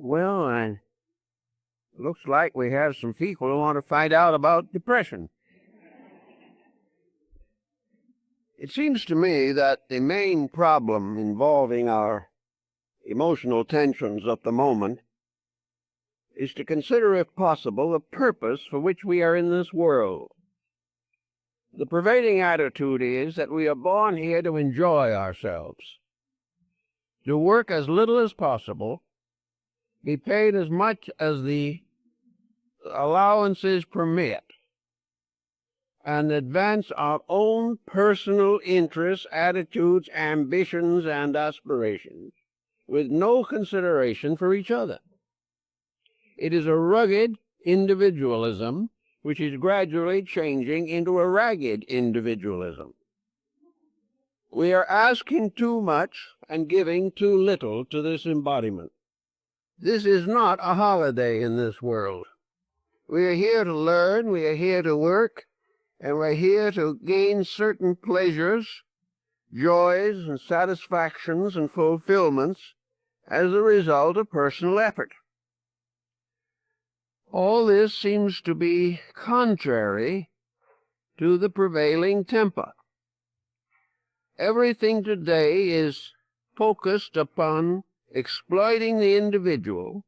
Well, and looks like we have some people who want to find out about depression. It seems to me that the main problem involving our emotional tensions of the moment is to consider, if possible, the purpose for which we are in this world. The prevailing attitude is that we are born here to enjoy ourselves, to work as little as possible, be paid as much as the allowances permit, and advance our own personal interests, attitudes, ambitions, and aspirations, with no consideration for each other. It is a rugged individualism which is gradually changing into a ragged individualism. We are asking too much and giving too little to this embodiment. This is not a holiday in this world. We are here to learn, we are here to work, and we're here to gain certain pleasures, joys, and satisfactions and fulfillments as a result of personal effort. All this seems to be contrary to the prevailing temper. Everything today is focused upon exploiting the individual,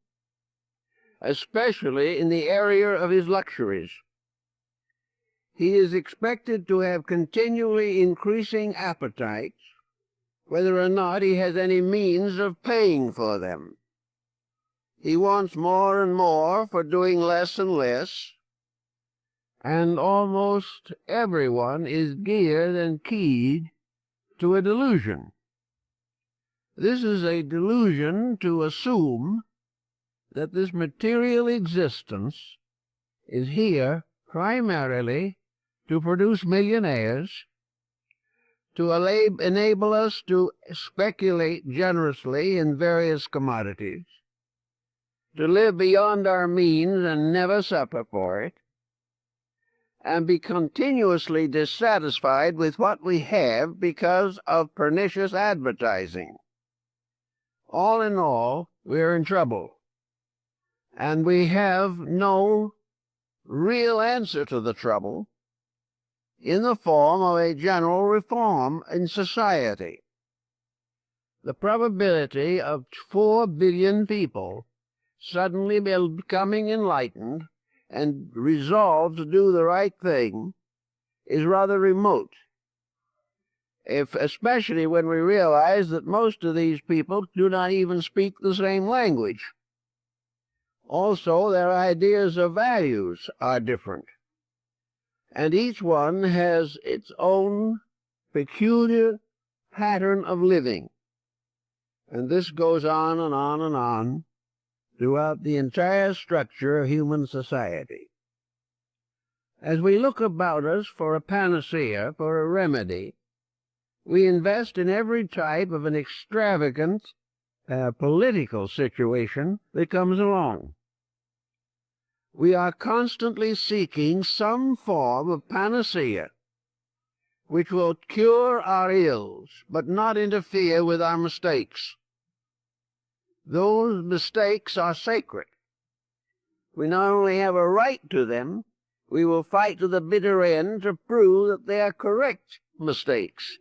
especially in the area of his luxuries. He is expected to have continually increasing appetites, whether or not he has any means of paying for them. He wants more and more for doing less and less, and almost everyone is geared and keyed to a delusion. This is a delusion to assume that this material existence is here primarily to produce millionaires, to enable us to speculate generously in various commodities, to live beyond our means and never suffer for it, and be continuously dissatisfied with what we have because of pernicious advertising. All in all, we're in trouble, and we have no real answer to the trouble in the form of a general reform in society. The probability of 4 billion people suddenly becoming enlightened and resolved to do the right thing is rather remote, especially when we realize that most of these people do not even speak the same language. Also, their ideas of values are different, and each one has its own peculiar pattern of living. And this goes on and on and on throughout the entire structure of human society. As we look about us for a panacea, for a remedy, we invest in every type of an extravagant political situation that comes along. We are constantly seeking some form of panacea which will cure our ills, but not interfere with our mistakes. Those mistakes are sacred. We not only have a right to them, we will fight to the bitter end to prove that they are correct mistakes.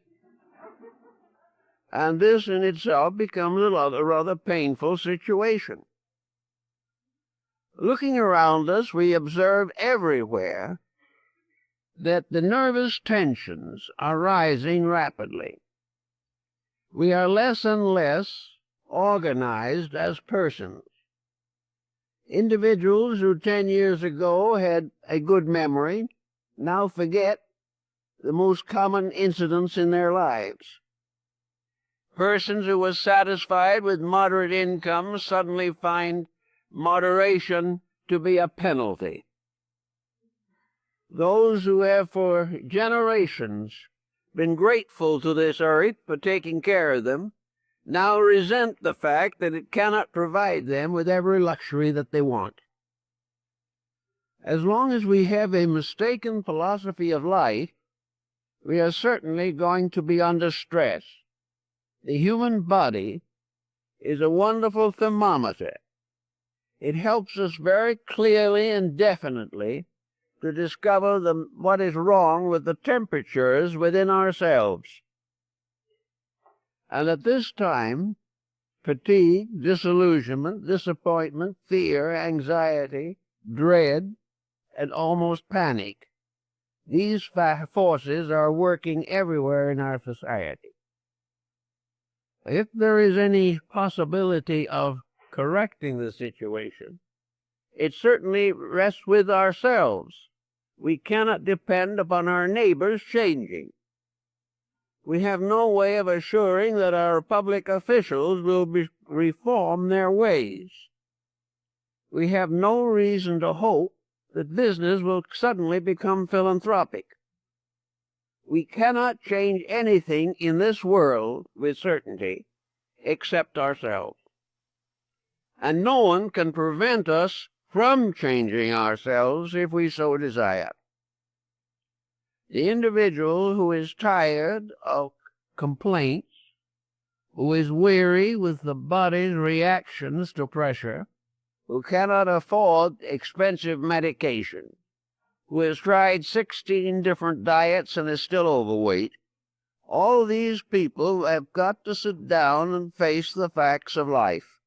And this in itself becomes a rather painful situation. Looking around us, we observe everywhere that the nervous tensions are rising rapidly. We are less and less organized as persons. Individuals who 10 years ago had a good memory now forget the most common incidents in their lives. Persons who were satisfied with moderate incomes suddenly find moderation to be a penalty. Those who have for generations been grateful to this earth for taking care of them now resent the fact that it cannot provide them with every luxury that they want. As long as we have a mistaken philosophy of life, we are certainly going to be under stress. The human body is a wonderful thermometer. It helps us very clearly and definitely to discover what is wrong with the temperatures within ourselves. And at this time, fatigue, disillusionment, disappointment, fear, anxiety, dread, and almost panic, these forces are working everywhere in our society. If there is any possibility of correcting the situation, it certainly rests with ourselves. We cannot depend upon our neighbors changing. We have no way of assuring that our public officials will reform their ways. We have no reason to hope that business will suddenly become philanthropic. We cannot change anything in this world with certainty except ourselves. And no one can prevent us from changing ourselves if we so desire. The individual who is tired of complaints, who is weary with the body's reactions to pressure, who cannot afford expensive medication, who has tried 16 different diets and is still overweight, all these people have got to sit down and face the facts of life.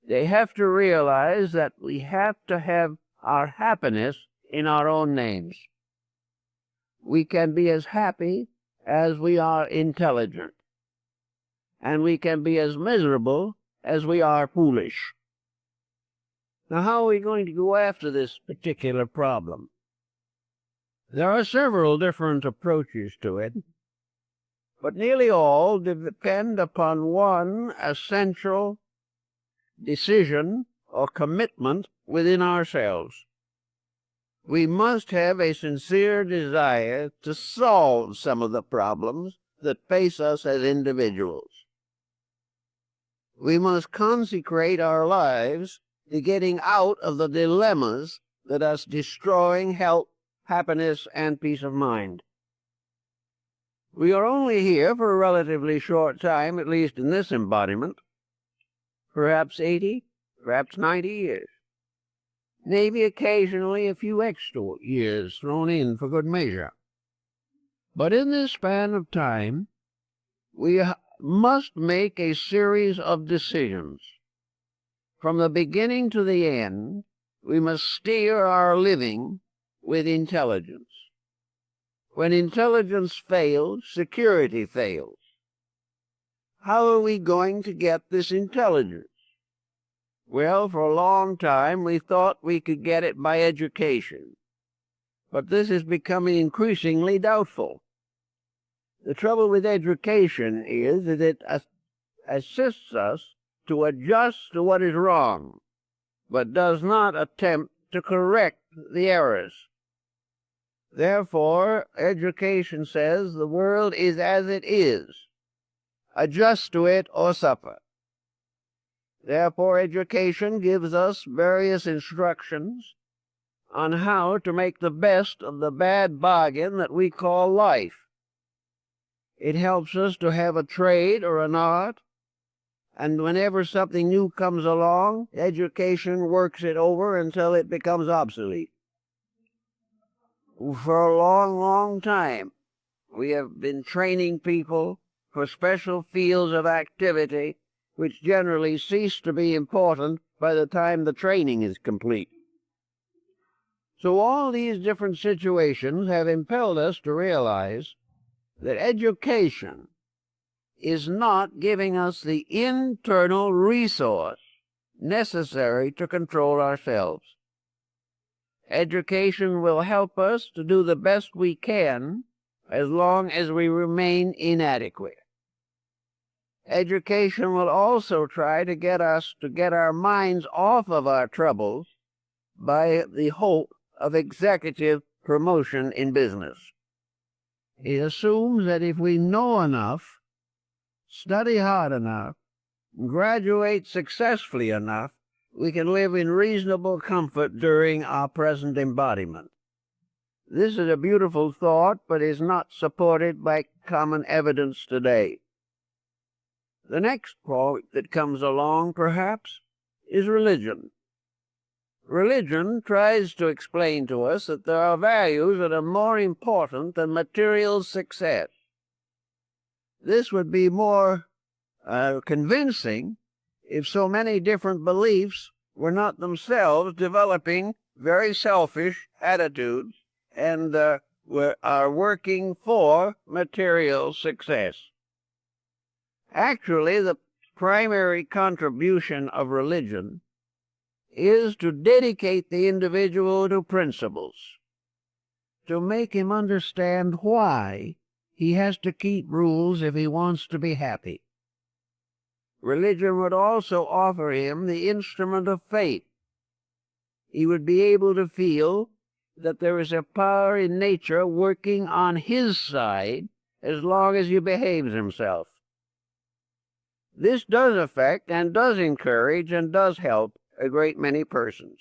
They have to realize that we have to have our happiness in our own names. We can be as happy as we are intelligent, and we can be as miserable as we are foolish. Now, how are we going to go after this particular problem? There are several different approaches to it, but nearly all depend upon one essential decision or commitment within ourselves. We must have a sincere desire to solve some of the problems that face us as individuals. We must consecrate our lives to getting out of the dilemmas that are destroying health, happiness, and peace of mind. We are only here for a relatively short time, at least in this embodiment, perhaps 80, perhaps 90 years. Maybe occasionally a few extra years thrown in for good measure. But in this span of time, we must make a series of decisions. From the beginning to the end, we must steer our living with intelligence. When intelligence fails, security fails. How are we going to get this intelligence? Well, for a long time we thought we could get it by education, but this is becoming increasingly doubtful. The trouble with education is that it assists us to adjust to what is wrong, but does not attempt to correct the errors. Therefore, education says the world is as it is. Adjust to it or suffer. Therefore, education gives us various instructions on how to make the best of the bad bargain that we call life. It helps us to have a trade or an art, and whenever something new comes along, education works it over until it becomes obsolete. For a long, long time, we have been training people for special fields of activity which generally cease to be important by the time the training is complete. So all these different situations have impelled us to realize that education is not giving us the internal resource necessary to control ourselves. Education will help us to do the best we can as long as we remain inadequate. Education will also try to get us to get our minds off of our troubles by the hope of executive promotion in business. It assumes that if we know enough, study hard enough, graduate successfully enough, we can live in reasonable comfort during our present embodiment. This is a beautiful thought, but is not supported by common evidence today. The next point that comes along, perhaps, is religion. Religion tries to explain to us that there are values that are more important than material success. This would be more convincing if so many different beliefs were not themselves developing very selfish attitudes and are working for material success. Actually, the primary contribution of religion is to dedicate the individual to principles, to make him understand why he has to keep rules if he wants to be happy. Religion would also offer him the instrument of faith. He would be able to feel that there is a power in nature working on his side as long as he behaves himself. This does affect and does encourage and does help a great many persons.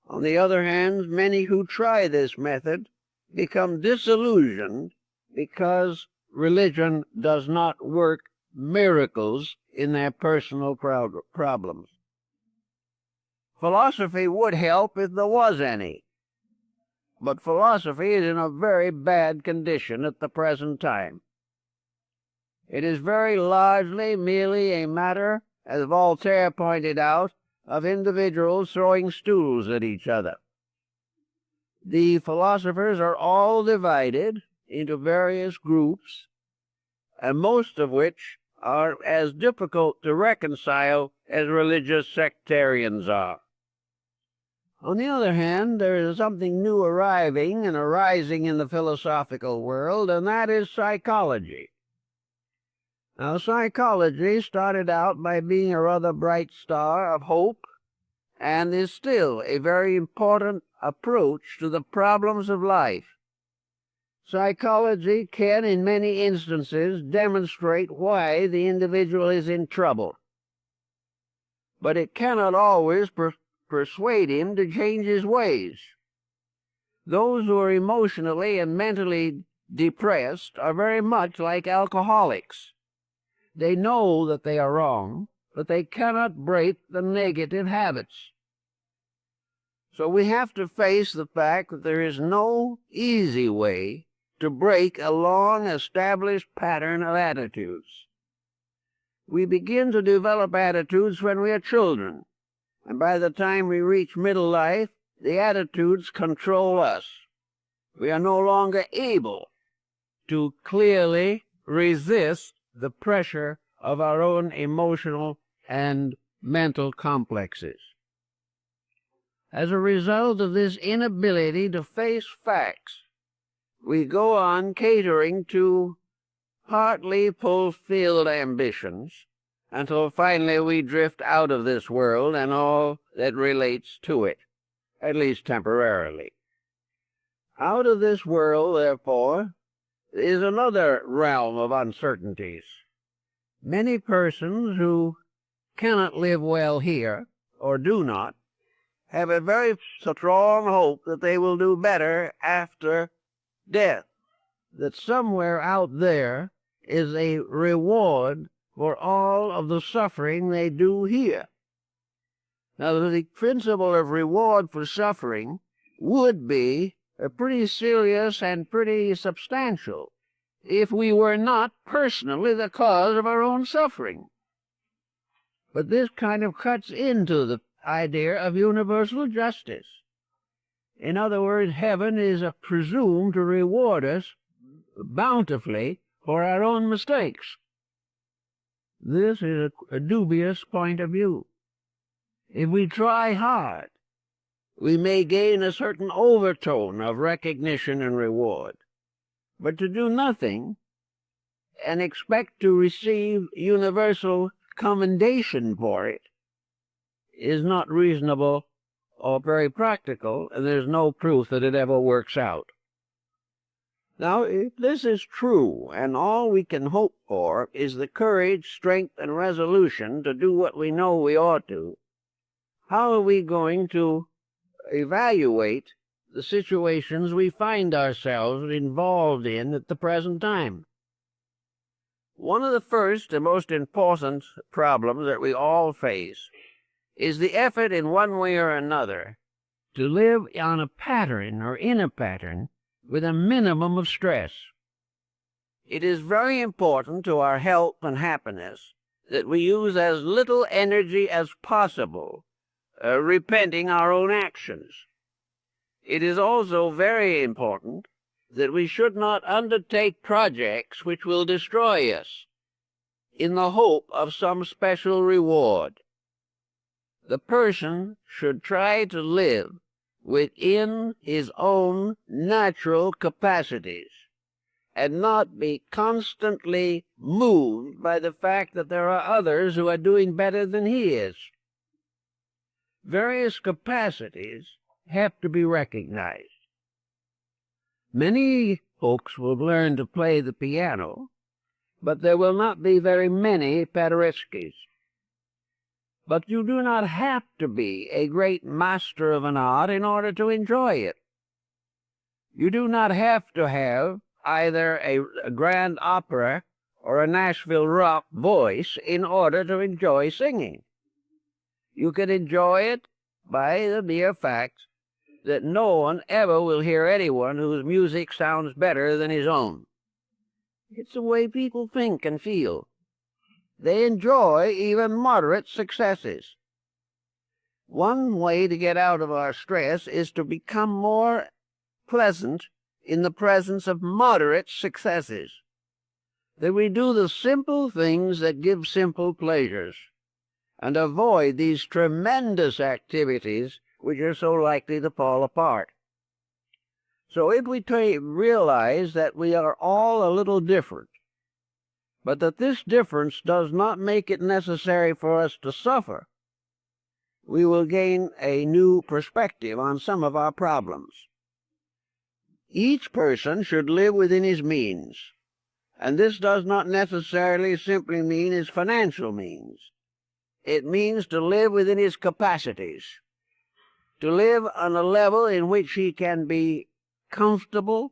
On the other hand, many who try this method become disillusioned because religion does not work miracles in their personal problems. Philosophy would help if there was any, but philosophy is in a very bad condition at the present time. It is very largely merely a matter, as Voltaire pointed out, of individuals throwing stools at each other. The philosophers are all divided into various groups, and most of which are as difficult to reconcile as religious sectarians are. On the other hand, there is something new arriving and arising in the philosophical world, and that is psychology. Now, psychology started out by being a rather bright star of hope and is still a very important approach to the problems of life. Psychology can, in many instances, demonstrate why the individual is in trouble, but it cannot always persuade him to change his ways. Those who are emotionally and mentally depressed are very much like alcoholics. They know that they are wrong, but they cannot break the negative habits. So we have to face the fact that there is no easy way to break a long-established pattern of attitudes. We begin to develop attitudes when we are children, and by the time we reach middle life, the attitudes control us. We are no longer able to clearly resist the pressure of our own emotional and mental complexes. As a result of this inability to face facts, we go on catering to partly fulfilled ambitions until finally we drift out of this world and all that relates to it, at least temporarily. Out of this world, therefore, is another realm of uncertainties. Many persons who cannot live well here, or do not, have a very strong hope that they will do better after death, that somewhere out there is a reward for all of the suffering they do here. Now, the principle of reward for suffering would be pretty serious and pretty substantial if we were not personally the cause of our own suffering. But this kind of cuts into the idea of universal justice. In other words, heaven is presumed to reward us bountifully for our own mistakes. This is a dubious point of view. If we try hard, we may gain a certain overtone of recognition and reward. But to do nothing and expect to receive universal commendation for it is not reasonable or very practical, and there's no proof that it ever works out. Now, if this is true, and all we can hope for is the courage, strength, and resolution to do what we know we ought to, how are we going to evaluate the situations we find ourselves involved in at the present time? One of the first and most important problems that we all face is the effort in one way or another to live on a pattern or in a pattern with a minimum of stress. It is very important to our health and happiness that we use as little energy as possible repenting our own actions. It is also very important that we should not undertake projects which will destroy us in the hope of some special reward. The person should try to live within his own natural capacities and not be constantly moved by the fact that there are others who are doing better than he is. Various capacities have to be recognized. Many folks will learn to play the piano, but there will not be very many Paderewskis. But you do not have to be a great master of an art in order to enjoy it. You do not have to have either a grand opera or a Nashville rock voice in order to enjoy singing. You can enjoy it by the mere fact that no one ever will hear anyone whose music sounds better than his own. It's the way people think and feel. They enjoy even moderate successes. One way to get out of our stress is to become more pleasant in the presence of moderate successes. That we do the simple things that give simple pleasures and avoid these tremendous activities which are so likely to fall apart. So if we realize that we are all a little different, but that this difference does not make it necessary for us to suffer, we will gain a new perspective on some of our problems. Each person should live within his means, and this does not necessarily simply mean his financial means. It means to live within his capacities, to live on a level in which he can be comfortable,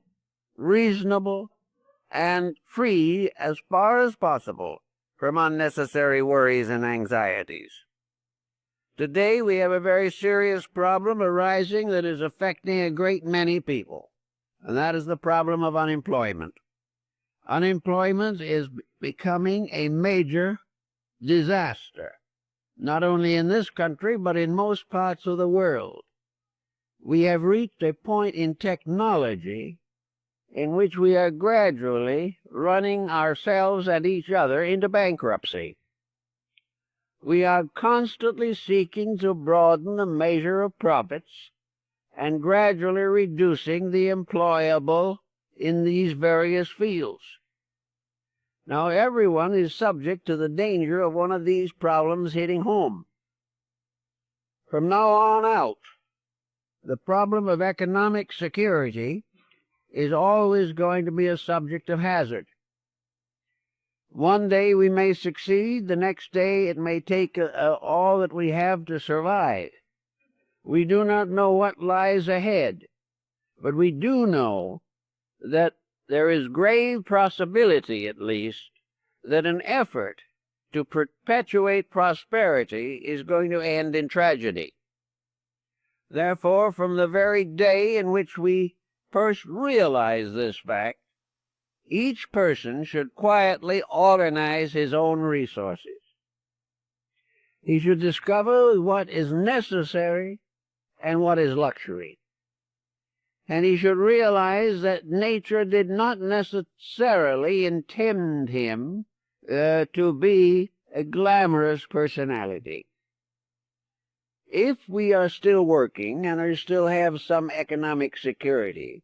reasonable, and free as far as possible from unnecessary worries and anxieties. Today we have a very serious problem arising that is affecting a great many people, and that is the problem of unemployment. Unemployment is becoming a major disaster, not only in this country, but in most parts of the world. We have reached a point in technology in which we are gradually running ourselves and each other into bankruptcy. We are constantly seeking to broaden the measure of profits and gradually reducing the employable in these various fields. Now, everyone is subject to the danger of one of these problems hitting home. From now on out, the problem of economic security is always going to be a subject of hazard. One day we may succeed, the next day it may take all that we have to survive. We do not know what lies ahead, but we do know that there is grave possibility, at least, that an effort to perpetuate prosperity is going to end in tragedy. Therefore, from the very day in which we first realize this fact, each person should quietly organize his own resources. He should discover what is necessary and what is luxury. And he should realize that nature did not necessarily intend him to be a glamorous personality. If we are still working and still have some economic security,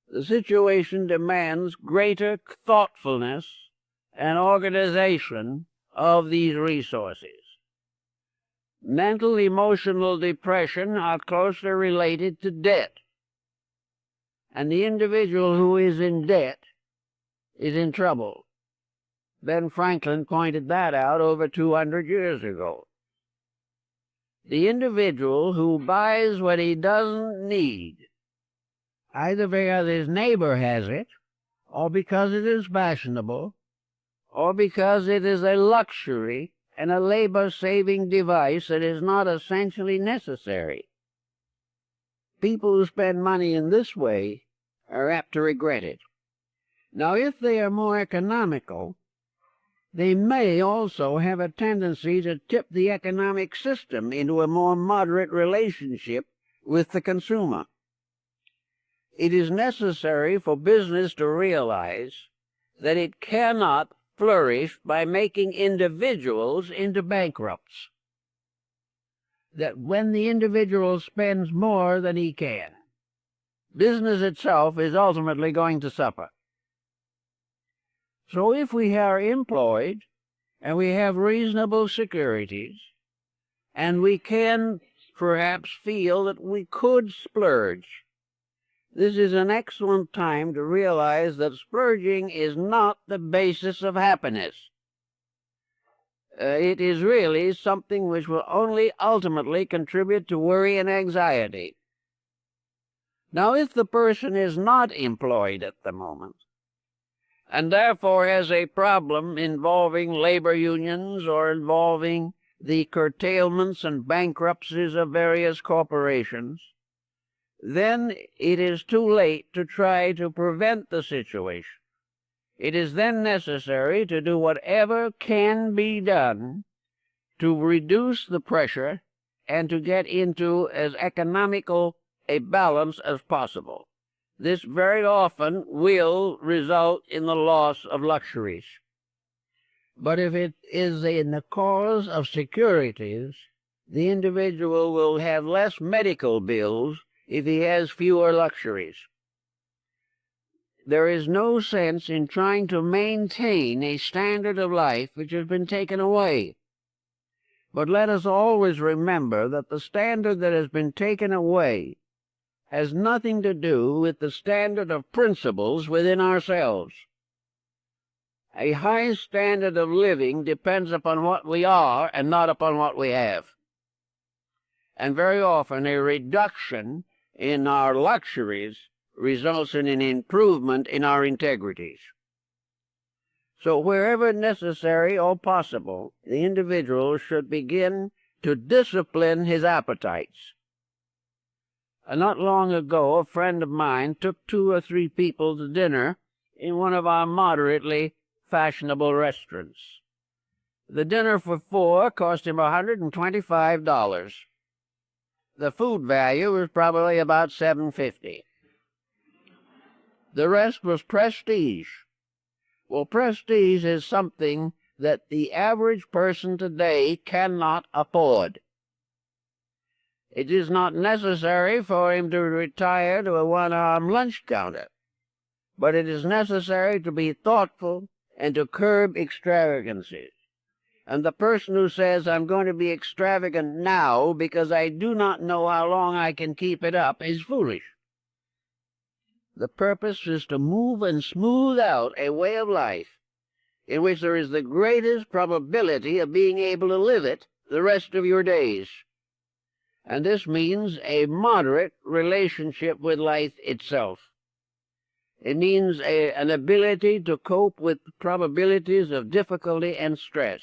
the situation demands greater thoughtfulness and organization of these resources. Mental emotional depression are closely related to debt. And the individual who is in debt is in trouble. Ben Franklin pointed that out over 200 years ago. The individual who buys what he doesn't need, either because his neighbor has it, or because it is fashionable, or because it is a luxury and a labor-saving device that is not essentially necessary. People who spend money in this way are apt to regret it. Now, if they are more economical, they may also have a tendency to tip the economic system into a more moderate relationship with the consumer. It is necessary for business to realize that it cannot flourish by making individuals into bankrupts. That when the individual spends more than he can, business itself is ultimately going to suffer. So if we are employed and we have reasonable securities, and we can perhaps feel that we could splurge, this is an excellent time to realize that splurging is not the basis of happiness. It is really something which will only ultimately contribute to worry and anxiety. Now, if the person is not employed at the moment, and therefore has a problem involving labor unions or involving the curtailments and bankruptcies of various corporations, then it is too late to try to prevent the situation. It is then necessary to do whatever can be done to reduce the pressure and to get into as economical a balance as possible. This very often will result in the loss of luxuries. But if it is in the cause of securities, the individual will have less medical bills if he has fewer luxuries. There is no sense in trying to maintain a standard of life which has been taken away. But let us always remember that the standard that has been taken away has nothing to do with the standard of principles within ourselves. A high standard of living depends upon what we are and not upon what we have. And very often a reduction in our luxuries results in an improvement in our integrities. So wherever necessary or possible, the individual should begin to discipline his appetites. Not long ago, a friend of mine took 2 or 3 people to dinner in one of our moderately fashionable restaurants. The dinner for 4 cost him $125. The food value was probably about $7.50. The rest was prestige. Well, prestige is something that the average person today cannot afford. It is not necessary for him to retire to a one-arm lunch counter, but it is necessary to be thoughtful and to curb extravagances. And the person who says, I'm going to be extravagant now because I do not know how long I can keep it up, is foolish. The purpose is to move and smooth out a way of life in which there is the greatest probability of being able to live it the rest of your days. And this means a moderate relationship with life itself. It means an ability to cope with probabilities of difficulty and stress.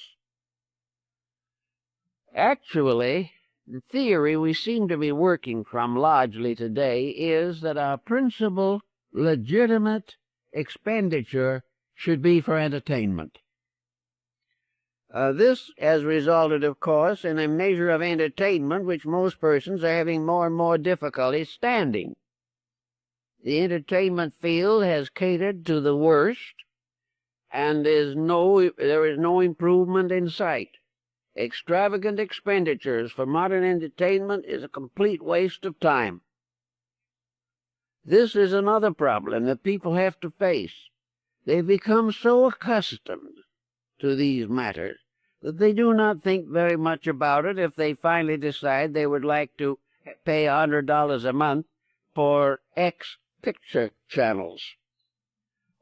Actually, the theory we seem to be working from largely today is that our principal legitimate expenditure should be for entertainment. This has resulted, of course, in a measure of entertainment which most persons are having more and more difficulty standing. The entertainment field has catered to the worst, and there is no improvement in sight. Extravagant expenditures for modern entertainment is a complete waste of time. This is another problem that people have to face. They've become so accustomed to these matters that they do not think very much about it if they finally decide they would like to pay $100 a month for X picture channels,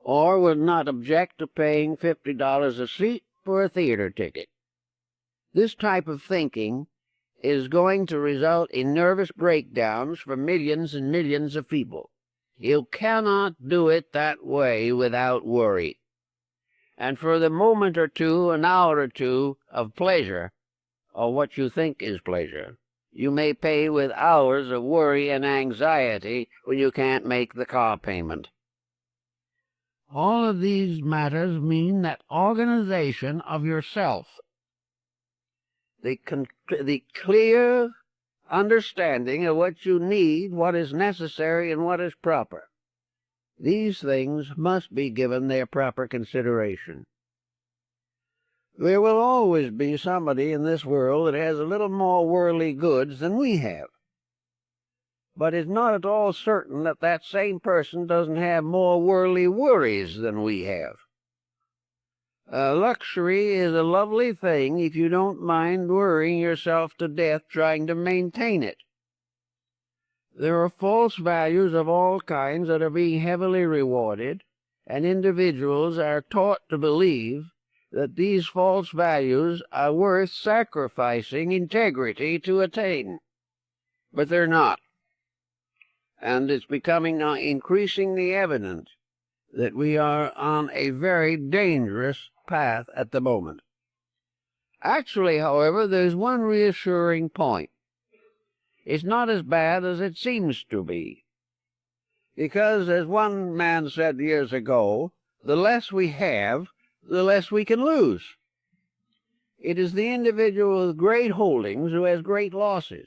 or would not object to paying $50 a seat for a theater ticket. This type of thinking is going to result in nervous breakdowns for millions and millions of people. You cannot do it that way without worry. and for the moment or two, an hour or two of pleasure, or what you think is pleasure, you may pay with hours of worry and anxiety when you can't make the car payment. All of these matters mean that organization of yourself, the clear understanding of what you need, what is necessary, and what is proper. These things must be given their proper consideration. There will always be somebody in this world that has a little more worldly goods than we have. But it's not at all certain that that same person doesn't have more worldly worries than we have. Luxury is a lovely thing if you don't mind worrying yourself to death trying to maintain it. There are false values of all kinds that are being heavily rewarded, and individuals are taught to believe that these false values are worth sacrificing integrity to attain. But they're not. And it's becoming now increasingly evident that we are on a very dangerous path at the moment. Actually, however, there's one reassuring point. It's not as bad as it seems to be. Because, as one man said years ago, the less we have, the less we can lose. It is the individual with great holdings who has great losses.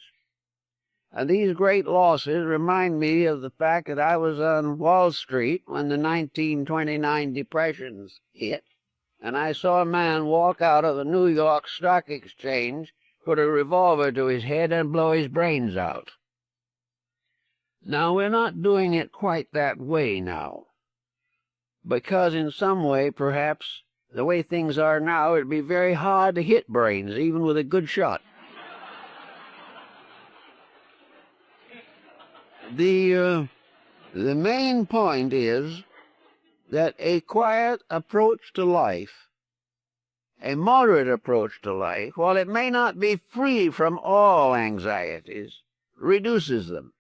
And these great losses remind me of the fact that I was on Wall Street when the 1929 depressions hit, and I saw a man walk out of the New York Stock Exchange, put a revolver to his head, and blow his brains out. Now, we're not doing it quite that way now, because in some way, perhaps, the way things are now, it'd be very hard to hit brains, even with a good shot. The main point is that a quiet approach to life, a moderate approach to life, while it may not be free from all anxieties, reduces them.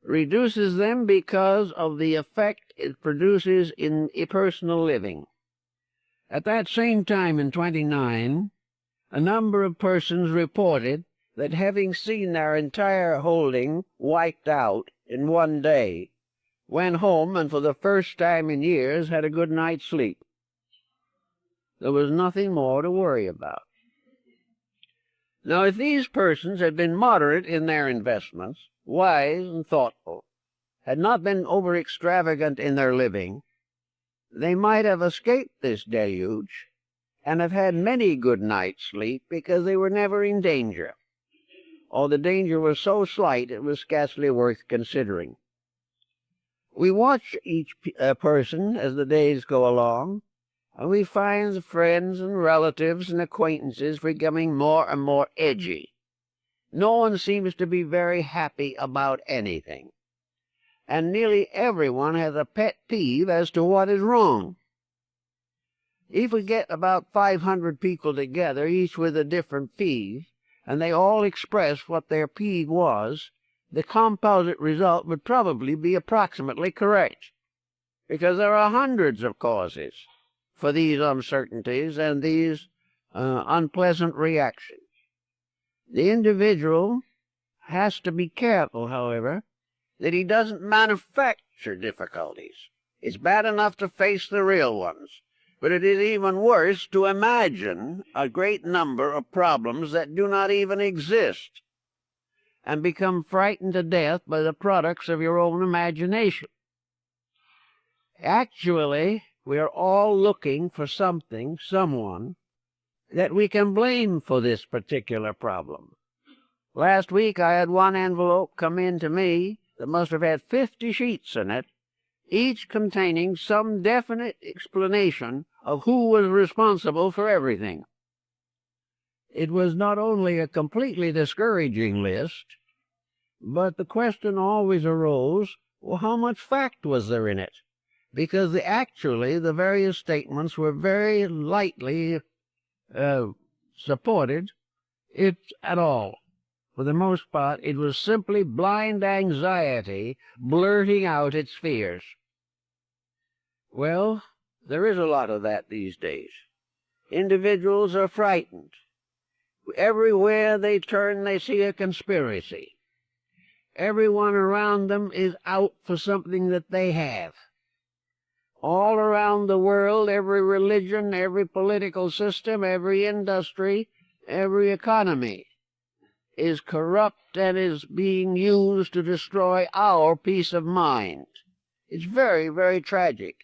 Reduces them because of the effect it produces in personal living. At that same time in '29, a number of persons reported that having seen their entire holding wiped out in one day, went home and for the first time in years had a good night's sleep. There was nothing more to worry about. Now, if these persons had been moderate in their investments, wise and thoughtful, had not been over-extravagant in their living, they might have escaped this deluge and have had many good nights' sleep because they were never in danger, or the danger was so slight it was scarcely worth considering. We watch each person as the days go along, and we find friends and relatives and acquaintances becoming more and more edgy. No one seems to be very happy about anything, and nearly everyone has a pet peeve as to what is wrong. If we get about 500 people together, each with a different peeve, and they all express what their peeve was, the composite result would probably be approximately correct, because there are hundreds of causes for these uncertainties and these unpleasant reactions. The individual has to be careful, however, that he doesn't manufacture difficulties. It's bad enough to face the real ones, but it is even worse to imagine a great number of problems that do not even exist and become frightened to death by the products of your own imagination. Actually, we are all looking for something, someone, that we can blame for this particular problem. Last week I had one envelope come in to me that must have had 50 sheets in it, each containing some definite explanation of who was responsible for everything. It was not only a completely discouraging list, but the question always arose, well, how much fact was there in it? Because actually the various statements were very lightly supported it at all. For the most part, it was simply blind anxiety blurting out its fears. Well, There is a lot of that these days. Individuals are frightened. Everywhere they turn, they see a conspiracy. Everyone around them is out for something that they have. All around the world, every religion, every political system, every industry, every economy is corrupt and is being used to destroy our peace of mind. It's very, very tragic.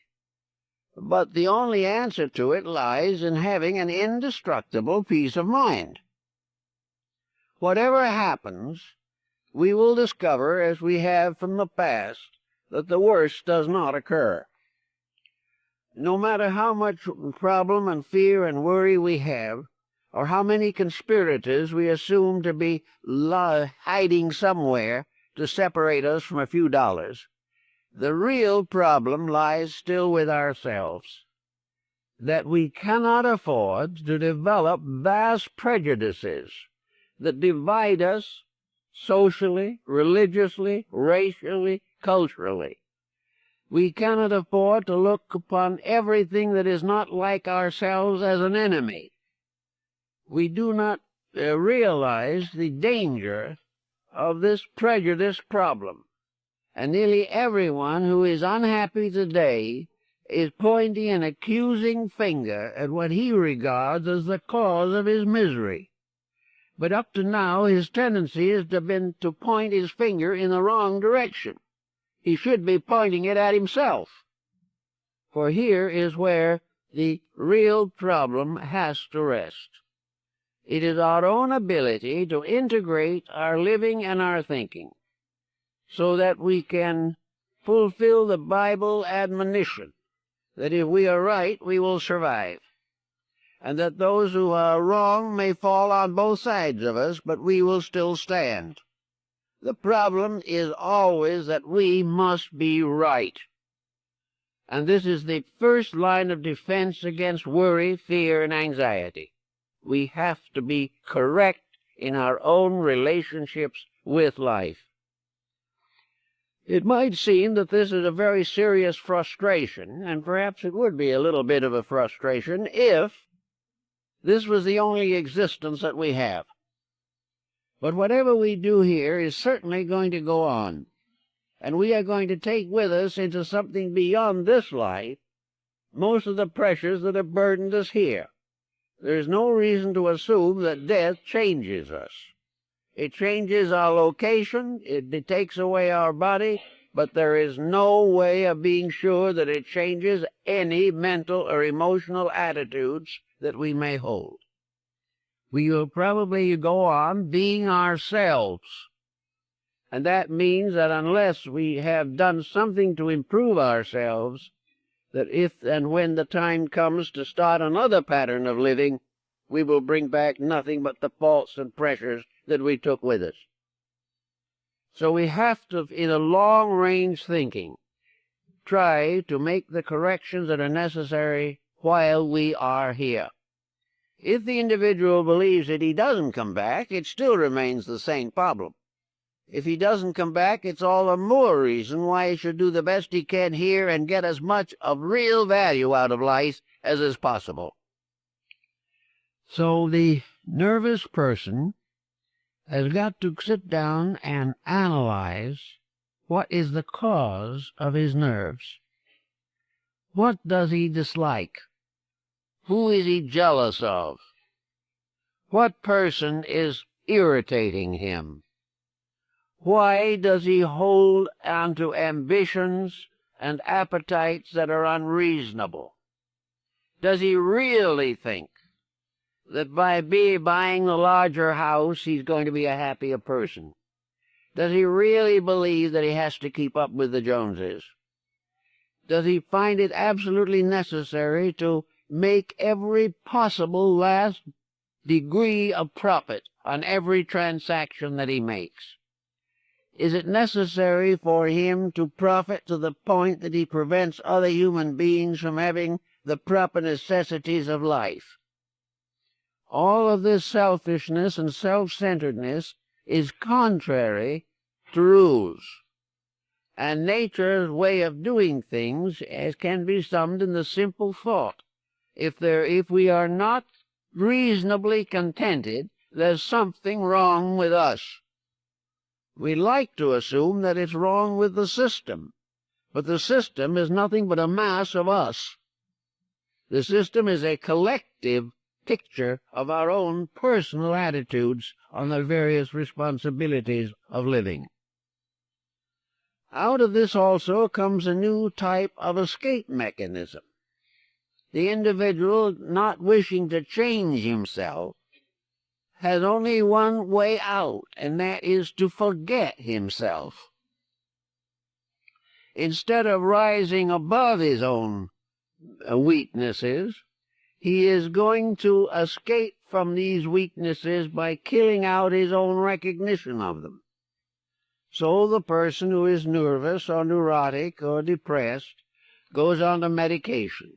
But the only answer to it lies in having an indestructible peace of mind. Whatever happens, we will discover, as we have from the past, that the worst does not occur. No matter how much problem and fear and worry we have, or how many conspirators we assume to be hiding somewhere to separate us from a few dollars, the real problem lies still with ourselves, that we cannot afford to develop vast prejudices that divide us socially, religiously, racially, culturally. We cannot afford to look upon everything that is not like ourselves as an enemy. We do not realize the danger of this prejudice problem. And nearly everyone who is unhappy today is pointing an accusing finger at what he regards as the cause of his misery. But up to now, his tendency has been to point his finger in the wrong direction. He should be pointing it at himself. For here is where the real problem has to rest. It is our own ability to integrate our living and our thinking so that we can fulfill the Bible admonition that if we are right, we will survive, and that those who are wrong may fall on both sides of us, but we will still stand. The problem is always that we must be right. And this is the first line of defense against worry, fear, and anxiety. We have to be correct in our own relationships with life. It might seem that this is a very serious frustration, and perhaps it would be a little bit of a frustration if this was the only existence that we have. But whatever we do here is certainly going to go on, and we are going to take with us into something beyond this life most of the pressures that have burdened us here. There is no reason to assume that death changes us. It changes our location, it takes away our body, but there is no way of being sure that it changes any mental or emotional attitudes that we may hold. We will probably go on being ourselves. And that means that unless we have done something to improve ourselves, that if and when the time comes to start another pattern of living, we will bring back nothing but the faults and pressures that we took with us. So we have to, in a long-range thinking, try to make the corrections that are necessary while we are here. If the individual believes that he doesn't come back, it still remains the same problem. If he doesn't come back, it's all the more reason why he should do the best he can here and get as much of real value out of life as is possible. So the nervous person has got to sit down and analyze what is the cause of his nerves. What does he dislike? Who is he jealous of? What person is irritating him? Why does he hold on to ambitions and appetites that are unreasonable? Does he really think that by buying the larger house he's going to be a happier person? Does he really believe that he has to keep up with the Joneses? Does he find it absolutely necessary to make every possible last degree of profit on every transaction that he makes? Is it necessary for him to profit to the point that he prevents other human beings from having the proper necessities of life? All of this selfishness and self-centeredness is contrary to rules. And nature's way of doing things as can be summed in the simple thought: if we are not reasonably contented, there's something wrong with us. We like to assume that it's wrong with the system, but the system is nothing but a mass of us. The system is a collective picture of our own personal attitudes on the various responsibilities of living. Out of this also comes a new type of escape mechanism. The individual, not wishing to change himself, has only one way out, and that is to forget himself. Instead of rising above his own weaknesses, he is going to escape from these weaknesses by killing out his own recognition of them. So the person who is nervous or neurotic or depressed goes on to medication.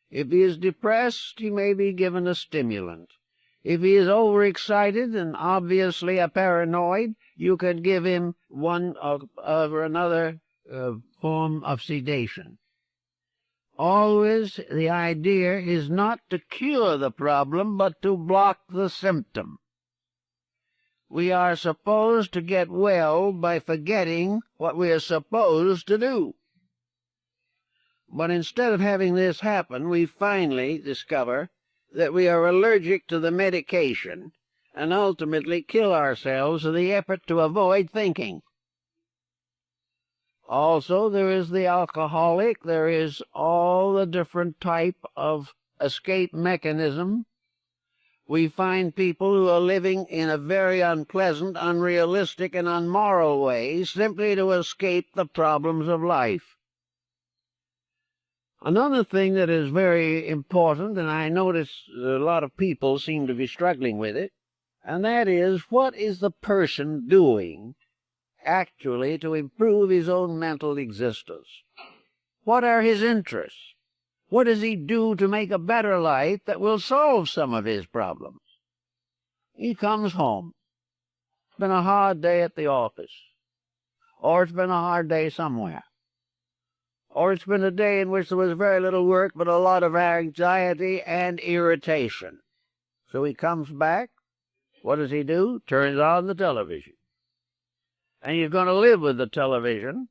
If he is depressed, he may be given a stimulant. If he is overexcited and obviously a paranoid, you can give him one or another form of sedation. Always the idea is not to cure the problem, but to block the symptom. We are supposed to get well by forgetting what we are supposed to do. But instead of having this happen, we finally discover that we are allergic to the medication and ultimately kill ourselves in the effort to avoid thinking. Also, there is the alcoholic. There is all the different type of escape mechanism. We find people who are living in a very unpleasant, unrealistic, and unmoral way simply to escape the problems of life. Another thing that is very important, and I notice a lot of people seem to be struggling with it, and that is, what is the person doing actually to improve his own mental existence? What are his interests? What does he do to make a better life that will solve some of his problems? He comes home. It's been a hard day at the office, or it's been a hard day somewhere, or it's been a day in which there was very little work but a lot of anxiety and irritation. So he comes back. What does he do? Turns on the television. And he's going to live with the television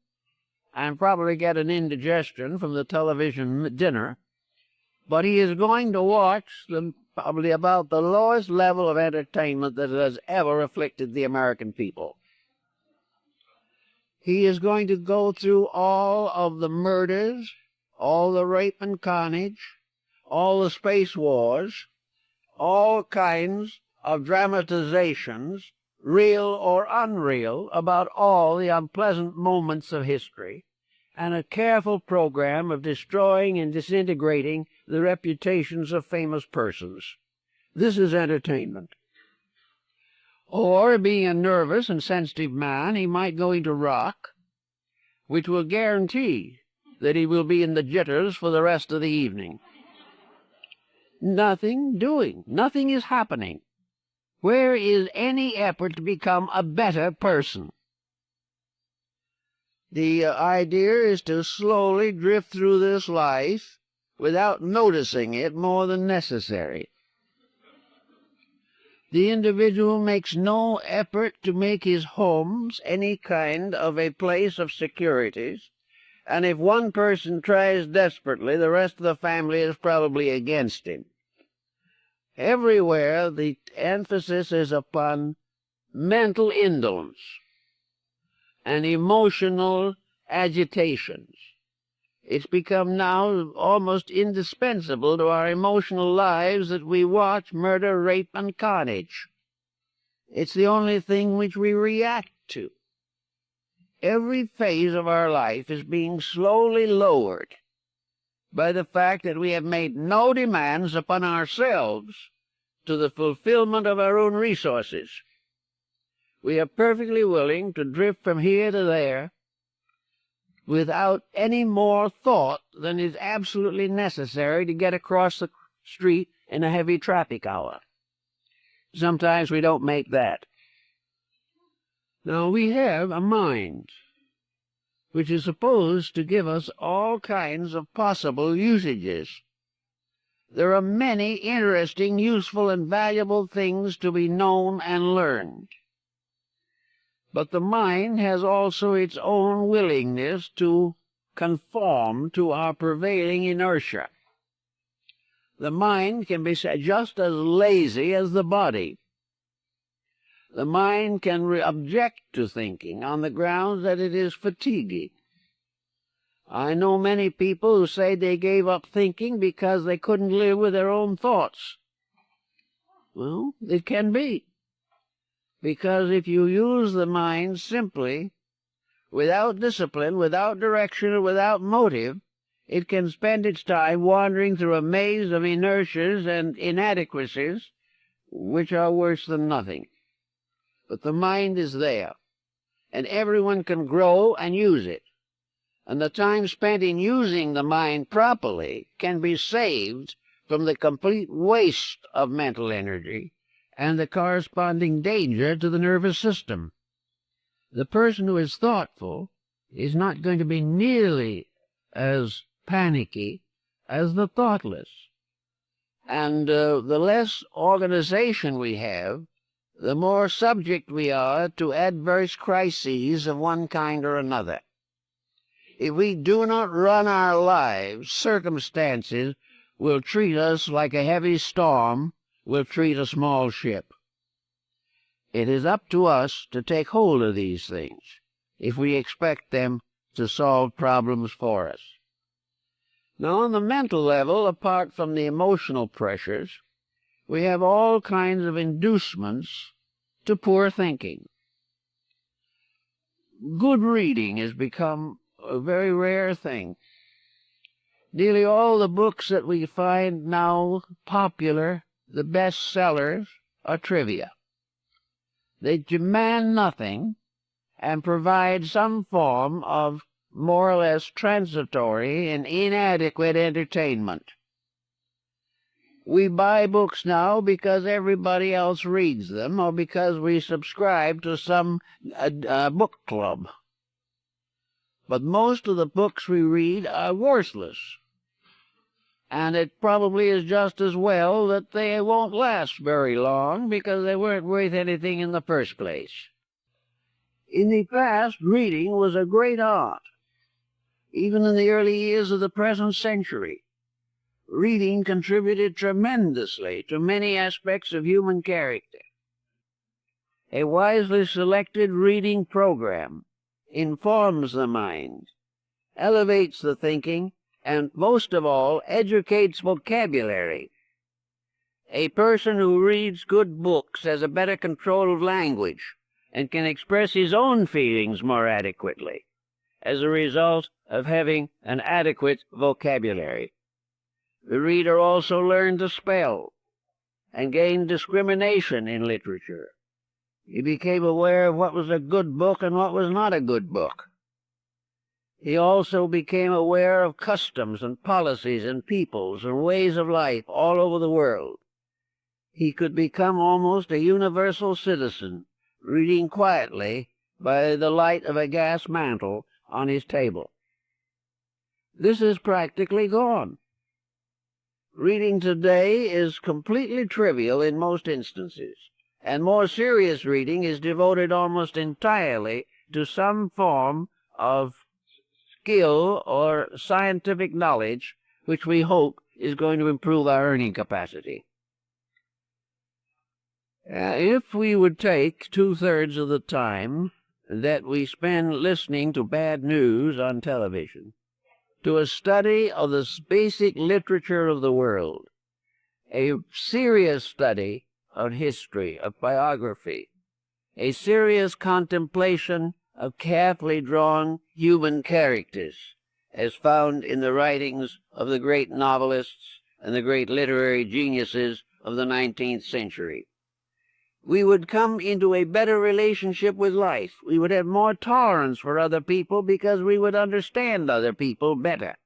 and probably get an indigestion from the television dinner. But he is going to watch probably about the lowest level of entertainment that has ever afflicted the American people. He is going to go through all of the murders, all the rape and carnage, all the space wars, all kinds of dramatizations, real or unreal, about all the unpleasant moments of history, and a careful program of destroying and disintegrating the reputations of famous persons. This is entertainment. Or, being a nervous and sensitive man, he might go into rock, which will guarantee that he will be in the jitters for the rest of the evening. Nothing doing. Nothing is happening. Where is any effort to become a better person? The idea is to slowly drift through this life without noticing it more than necessary. The individual makes no effort to make his homes any kind of a place of securities, and if one person tries desperately, the rest of the family is probably against him. Everywhere the emphasis is upon mental indolence and emotional agitations. It's become now almost indispensable to our emotional lives that we watch murder, rape, and carnage. It's the only thing which we react to. Every phase of our life is being slowly lowered by the fact that we have made no demands upon ourselves to the fulfillment of our own resources. We are perfectly willing to drift from here to there without any more thought than is absolutely necessary to get across the street in a heavy traffic hour. Sometimes we don't make that. Now, we have a mind. which is supposed to give us all kinds of possible usages. There are many interesting, useful, and valuable things to be known and learned. But the mind has also its own willingness to conform to our prevailing inertia. The mind can be just as lazy as the body. The mind can object to thinking on the grounds that it is fatiguing. I know many people who say they gave up thinking because they couldn't live with their own thoughts. Well, it can be. Because if you use the mind simply, without discipline, without direction, and without motive, it can spend its time wandering through a maze of inertias and inadequacies, which are worse than nothing. But the mind is there, and everyone can grow and use it. And the time spent in using the mind properly can be saved from the complete waste of mental energy and the corresponding danger to the nervous system. The person who is thoughtful is not going to be nearly as panicky as the thoughtless. And the less organization we have, the more subject we are to adverse crises of one kind or another. If we do not run our lives, circumstances will treat us like a heavy storm will treat a small ship. It is up to us to take hold of these things if we expect them to solve problems for us. Now, on the mental level, apart from the emotional pressures, we have all kinds of inducements to poor thinking. Good reading has become a very rare thing. Nearly all the books that we find now popular, the best sellers, are trivia. They demand nothing and provide some form of more or less transitory and inadequate entertainment. We buy books now because everybody else reads them or because we subscribe to some book club. But most of the books we read are worthless. And it probably is just as well that they won't last very long because they weren't worth anything in the first place. In the past, reading was a great art. Even in the early years of the present century, reading contributed tremendously to many aspects of human character. A wisely selected reading program informs the mind, elevates the thinking, and most of all, educates vocabulary. A person who reads good books has a better control of language and can express his own feelings more adequately as a result of having an adequate vocabulary. The reader also learned to spell and gained discrimination in literature. He became aware of what was a good book and what was not a good book. He also became aware of customs and policies and peoples and ways of life all over the world. He could become almost a universal citizen, reading quietly by the light of a gas mantle on his table. This is practically gone. Reading today is completely trivial in most instances, and more serious reading is devoted almost entirely to some form of skill or scientific knowledge which we hope is going to improve our earning capacity. If we would take 2/3 of the time that we spend listening to bad news on television to a study of the basic literature of the world, a serious study of history, of biography, a serious contemplation of carefully drawn human characters, as found in the writings of the great novelists and the great literary geniuses of the 19th century, we would come into a better relationship with life. We would have more tolerance for other people because we would understand other people better.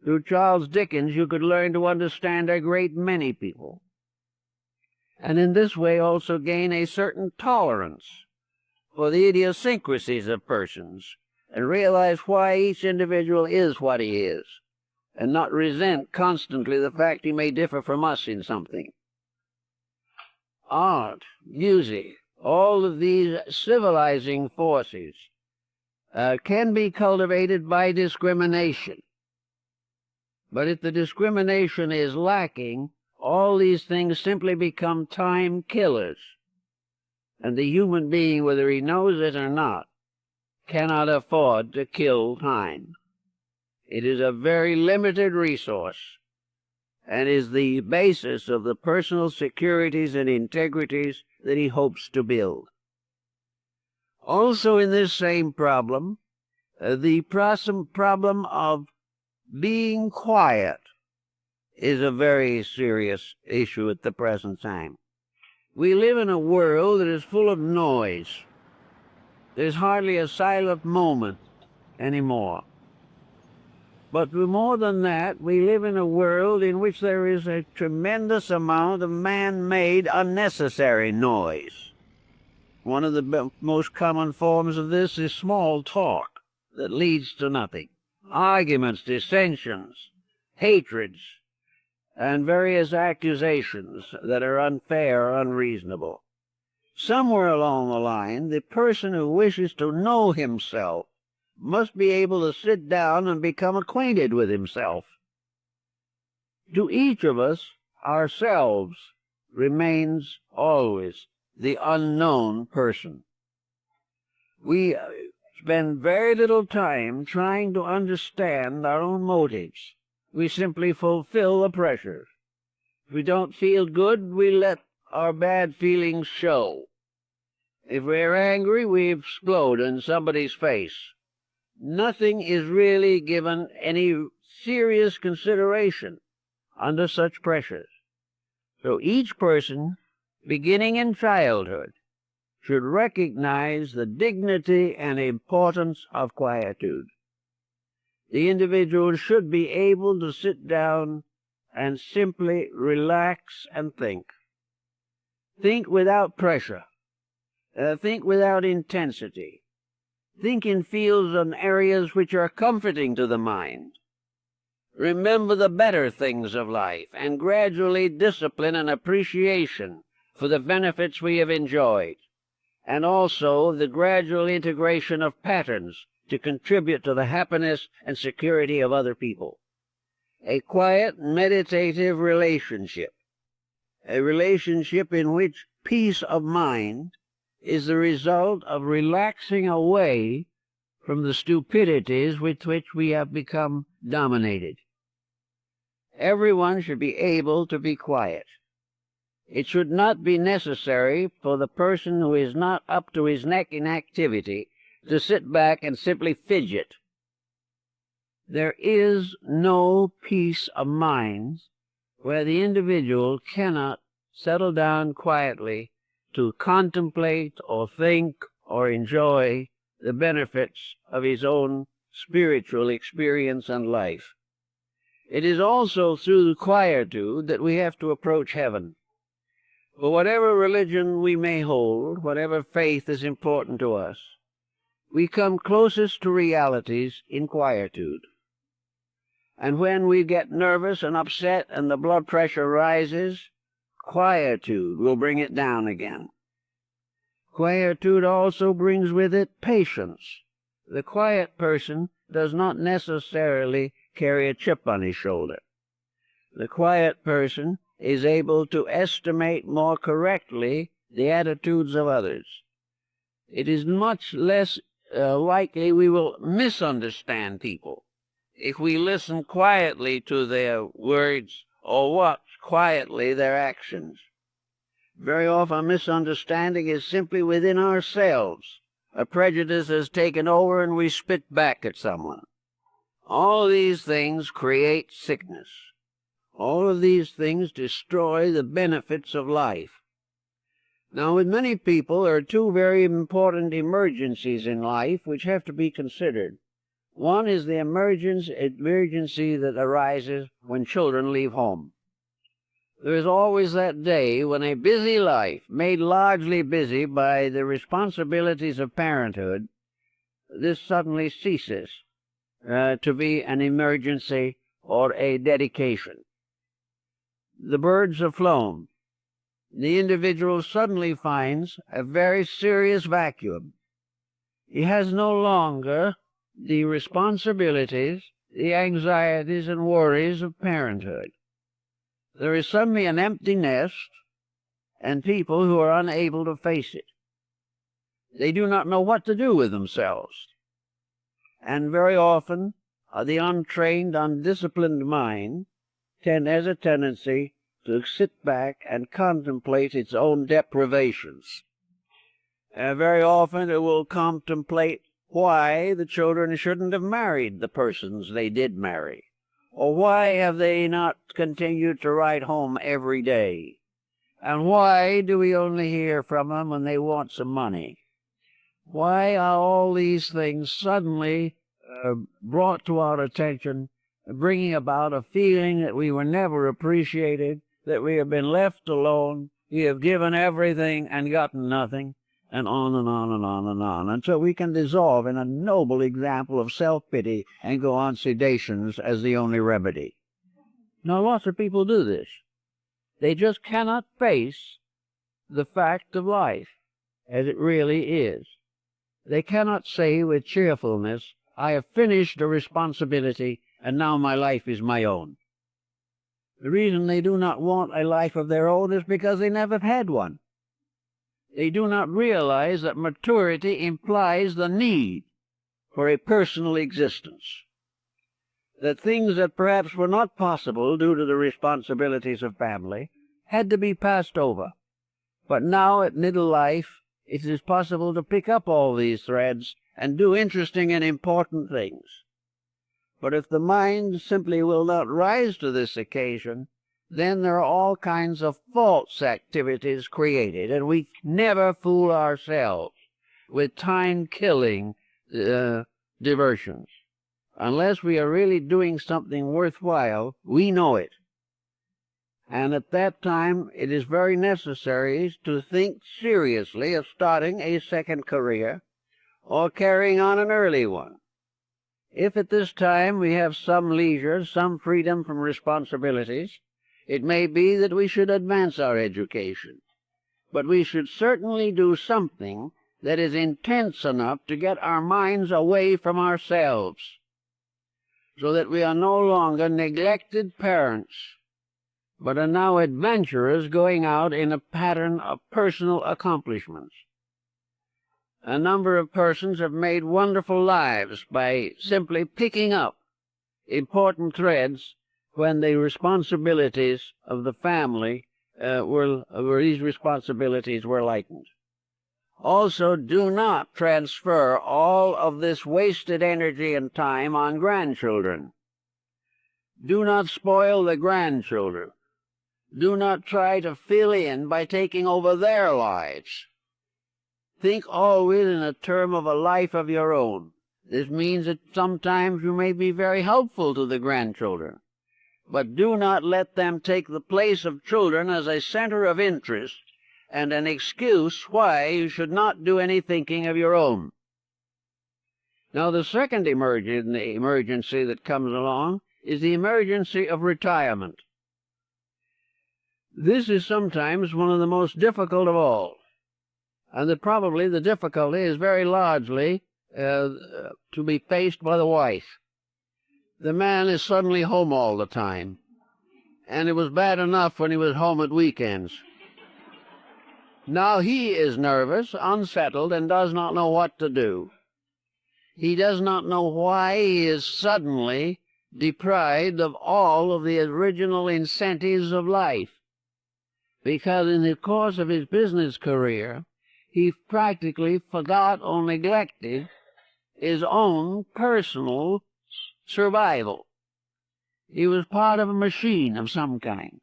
Through Charles Dickens, you could learn to understand a great many people, and in this way also gain a certain tolerance for the idiosyncrasies of persons and realize why each individual is what he is, and not resent constantly the fact he may differ from us in something. Art, music, all of these civilizing forces can be cultivated by discrimination. But if the discrimination is lacking, all these things simply become time killers. And the human being, whether he knows it or not, cannot afford to kill time. It is a very limited resource and is the basis of the personal securities and integrities that he hopes to build. Also in this same problem, the problem of being quiet is a very serious issue at the present time. We live in a world that is full of noise. There's hardly a silent moment anymore. But more than that, we live in a world in which there is a tremendous amount of man-made unnecessary noise. One of the most common forms of this is small talk that leads to nothing. Arguments, dissensions, hatreds, and various accusations that are unfair or unreasonable. Somewhere along the line, the person who wishes to know himself must be able to sit down and become acquainted with himself. To each of us, ourselves remains always the unknown person. We spend very little time trying to understand our own motives. We simply fulfill the pressures. If we don't feel good, we let our bad feelings show. If we're angry, we explode in somebody's face. Nothing is really given any serious consideration under such pressures. So each person, beginning in childhood, should recognize the dignity and importance of quietude. The individual should be able to sit down and simply relax and think. Think without pressure. Think without intensity. Think in fields and areas which are comforting to the mind. Remember the better things of life and gradually discipline an appreciation for the benefits we have enjoyed, and also the gradual integration of patterns to contribute to the happiness and security of other people. A quiet, meditative relationship, a relationship in which peace of mind is the result of relaxing away from the stupidities with which we have become dominated. Everyone should be able to be quiet. It should not be necessary for the person who is not up to his neck in activity to sit back and simply fidget. There is no peace of mind where the individual cannot settle down quietly to contemplate or think or enjoy the benefits of his own spiritual experience and life. It is also through the quietude that we have to approach heaven. For whatever religion we may hold, whatever faith is important to us, we come closest to realities in quietude. And when we get nervous and upset and the blood pressure rises, quietude will bring it down again. Quietude also brings with it patience. The quiet person does not necessarily carry a chip on his shoulder. The quiet person is able to estimate more correctly the attitudes of others. It is much less likely we will misunderstand people if we listen quietly to their words or watch quietly their actions. Very often misunderstanding is simply within ourselves. A prejudice has taken over and we spit back at someone. All these things create sickness. All of these things destroy the benefits of life. Now, with many people, there are two very important emergencies in life which have to be considered. One is the emergency that arises when children leave home. There is always that day when a busy life, made largely busy by the responsibilities of parenthood, this suddenly ceases to be an emergency or a dedication. The birds have flown. The individual suddenly finds a very serious vacuum. He has no longer the responsibilities, the anxieties and worries of parenthood. There is suddenly an empty nest and people who are unable to face it. They do not know what to do with themselves. And very often the untrained, undisciplined mind has a tendency to sit back and contemplate its own deprivations. Very often it will contemplate why the children shouldn't have married the persons they did marry, or why have they not continued to write home every day, and why do we only hear from them when they want some money? Why are all these things suddenly brought to our attention, bringing about a feeling that we were never appreciated, that we have been left alone, we have given everything and gotten nothing, and on and on and on and on, until we can dissolve in a noble example of self-pity and go on sedations as the only remedy. Now, lots of people do this. They just cannot face the fact of life as it really is. They cannot say with cheerfulness, I have finished a responsibility and now my life is my own. The reason they do not want a life of their own is because they never have had one. They do not realize that maturity implies the need for a personal existence. That things that perhaps were not possible due to the responsibilities of family had to be passed over. But now at middle life, it is possible to pick up all these threads and do interesting and important things. But if the mind simply will not rise to this occasion, then there are all kinds of false activities created, and we never fool ourselves with time-killing diversions. Unless we are really doing something worthwhile, we know it. And at that time, it is very necessary to think seriously of starting a second career or carrying on an early one. If at this time we have some leisure, some freedom from responsibilities, it may be that we should advance our education. But we should certainly do something that is intense enough to get our minds away from ourselves, so that we are no longer neglected parents, but are now adventurers going out in a pattern of personal accomplishments. A number of persons have made wonderful lives by simply picking up important threads when the responsibilities of the family these responsibilities were lightened. Also, do not transfer all of this wasted energy and time on grandchildren. Do not spoil the grandchildren. Do not try to fill in by taking over their lives. Think always in a term of a life of your own. This means that sometimes you may be very helpful to the grandchildren, but do not let them take the place of children as a center of interest and an excuse why you should not do any thinking of your own. Now, the second emergency that comes along is the emergency of retirement. This is sometimes one of the most difficult of all, and probably the difficulty is very largely to be faced by the wife. The man is suddenly home all the time, and it was bad enough when he was home at weekends. Now he is nervous, unsettled, and does not know what to do. He does not know why he is suddenly deprived of all of the original incentives of life, because in the course of his business career, he practically forgot or neglected his own personal survival. He was part of a machine of some kind,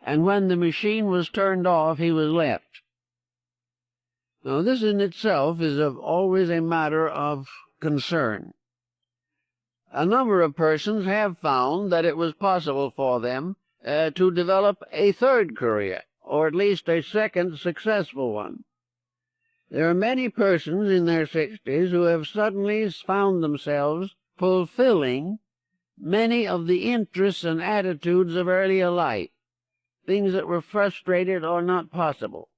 and when the machine was turned off, he was left. Now, this in itself is always a matter of concern. A number of persons have found that it was possible for them to develop a third career, or at least a second successful one. There are many persons in their 60s who have suddenly found themselves fulfilling many of the interests and attitudes of earlier life, things that were frustrated or not possible.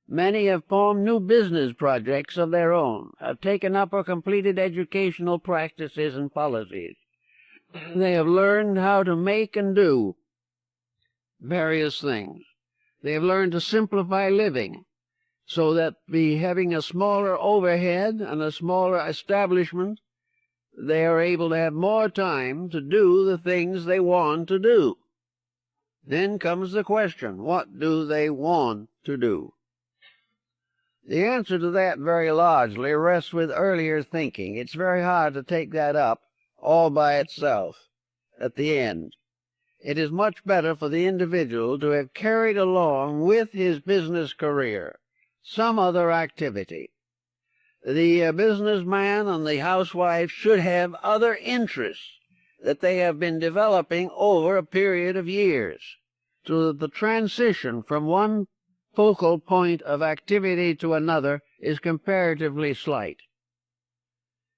Many have formed new business projects of their own, have taken up or completed educational practices and policies. They have learned how to make and do various things. They have learned to simplify living so that by having a smaller overhead and a smaller establishment, they are able to have more time to do the things they want to do. Then comes the question, what do they want to do? The answer to that very largely rests with earlier thinking. It's very hard to take that up all by itself at the end. It is much better for the individual to have carried along with his business career some other activity. The businessman and the housewife should have other interests that they have been developing over a period of years, so that the transition from one focal point of activity to another is comparatively slight.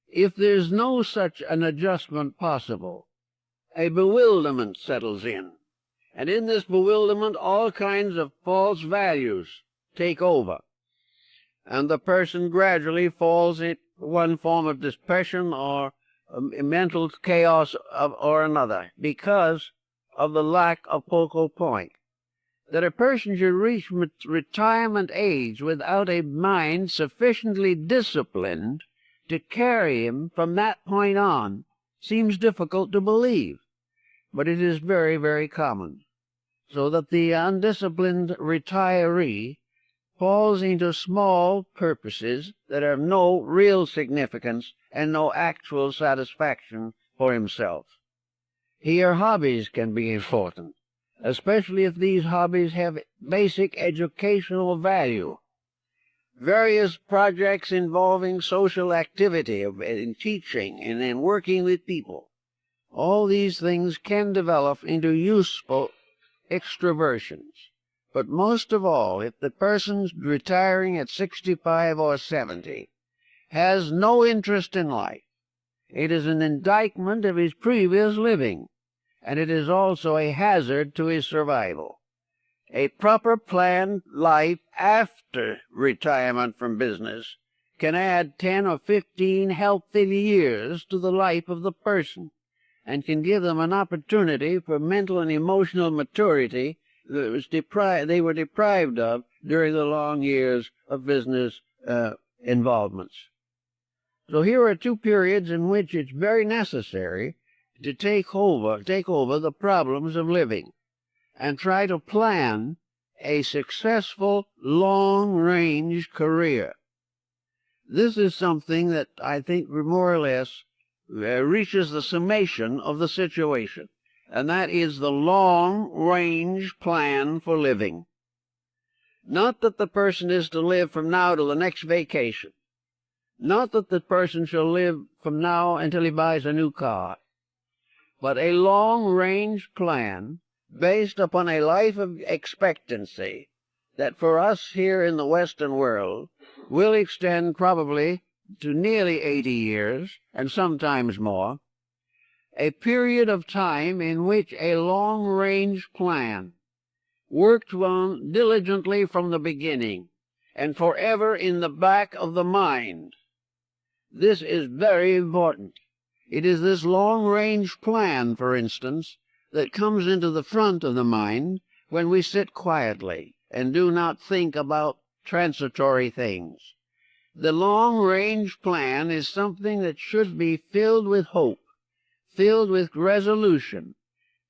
If there's no such an adjustment possible, a bewilderment settles in, and in this bewilderment all kinds of false values take over, and the person gradually falls into one form of depression or mental chaos or another because of the lack of focal point. That a person should reach retirement age without a mind sufficiently disciplined to carry him from that point on seems difficult to believe, but it is very, very common, so that the undisciplined retiree falls into small purposes that have no real significance and no actual satisfaction for himself. Here, hobbies can be important, especially if these hobbies have basic educational value. Various projects involving social activity in teaching and in working with people, all these things can develop into useful extroversions. But most of all, if the person's retiring at 65 or 70 has no interest in life, it is an indictment of his previous living, and it is also a hazard to his survival. A proper planned life after retirement from business can add 10 or 15 healthy years to the life of the person, and can give them an opportunity for mental and emotional maturity that they were deprived of during the long years of business involvements. So here are two periods in which it's very necessary to take over the problems of living and try to plan a successful long-range career. This is something that I think more or less reaches the summation of the situation, and that is the long-range plan for living. Not that the person is to live from now to the next vacation. Not that the person shall live from now until he buys a new car, but a long-range plan based upon a life of expectancy that for us here in the Western world will extend probably to nearly 80 years, and sometimes more, a period of time in which a long-range plan, worked on diligently from the beginning and forever in the back of the mind. This is very important. It is this long-range plan, for instance, that comes into the front of the mind when we sit quietly and do not think about transitory things. The long-range plan is something that should be filled with hope, filled with resolution,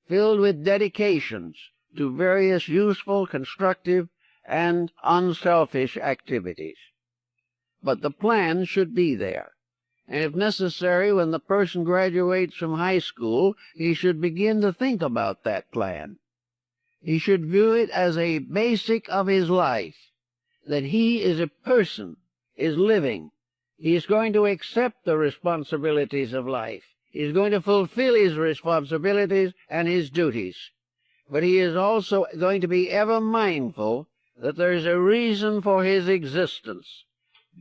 filled with dedications to various useful, constructive, and unselfish activities. But the plan should be there. And if necessary, when the person graduates from high school, he should begin to think about that plan. He should view it as a basic of his life, that he is a person, is living. He is going to accept the responsibilities of life. He is going to fulfill his responsibilities and his duties. But he is also going to be ever mindful that there is a reason for his existence,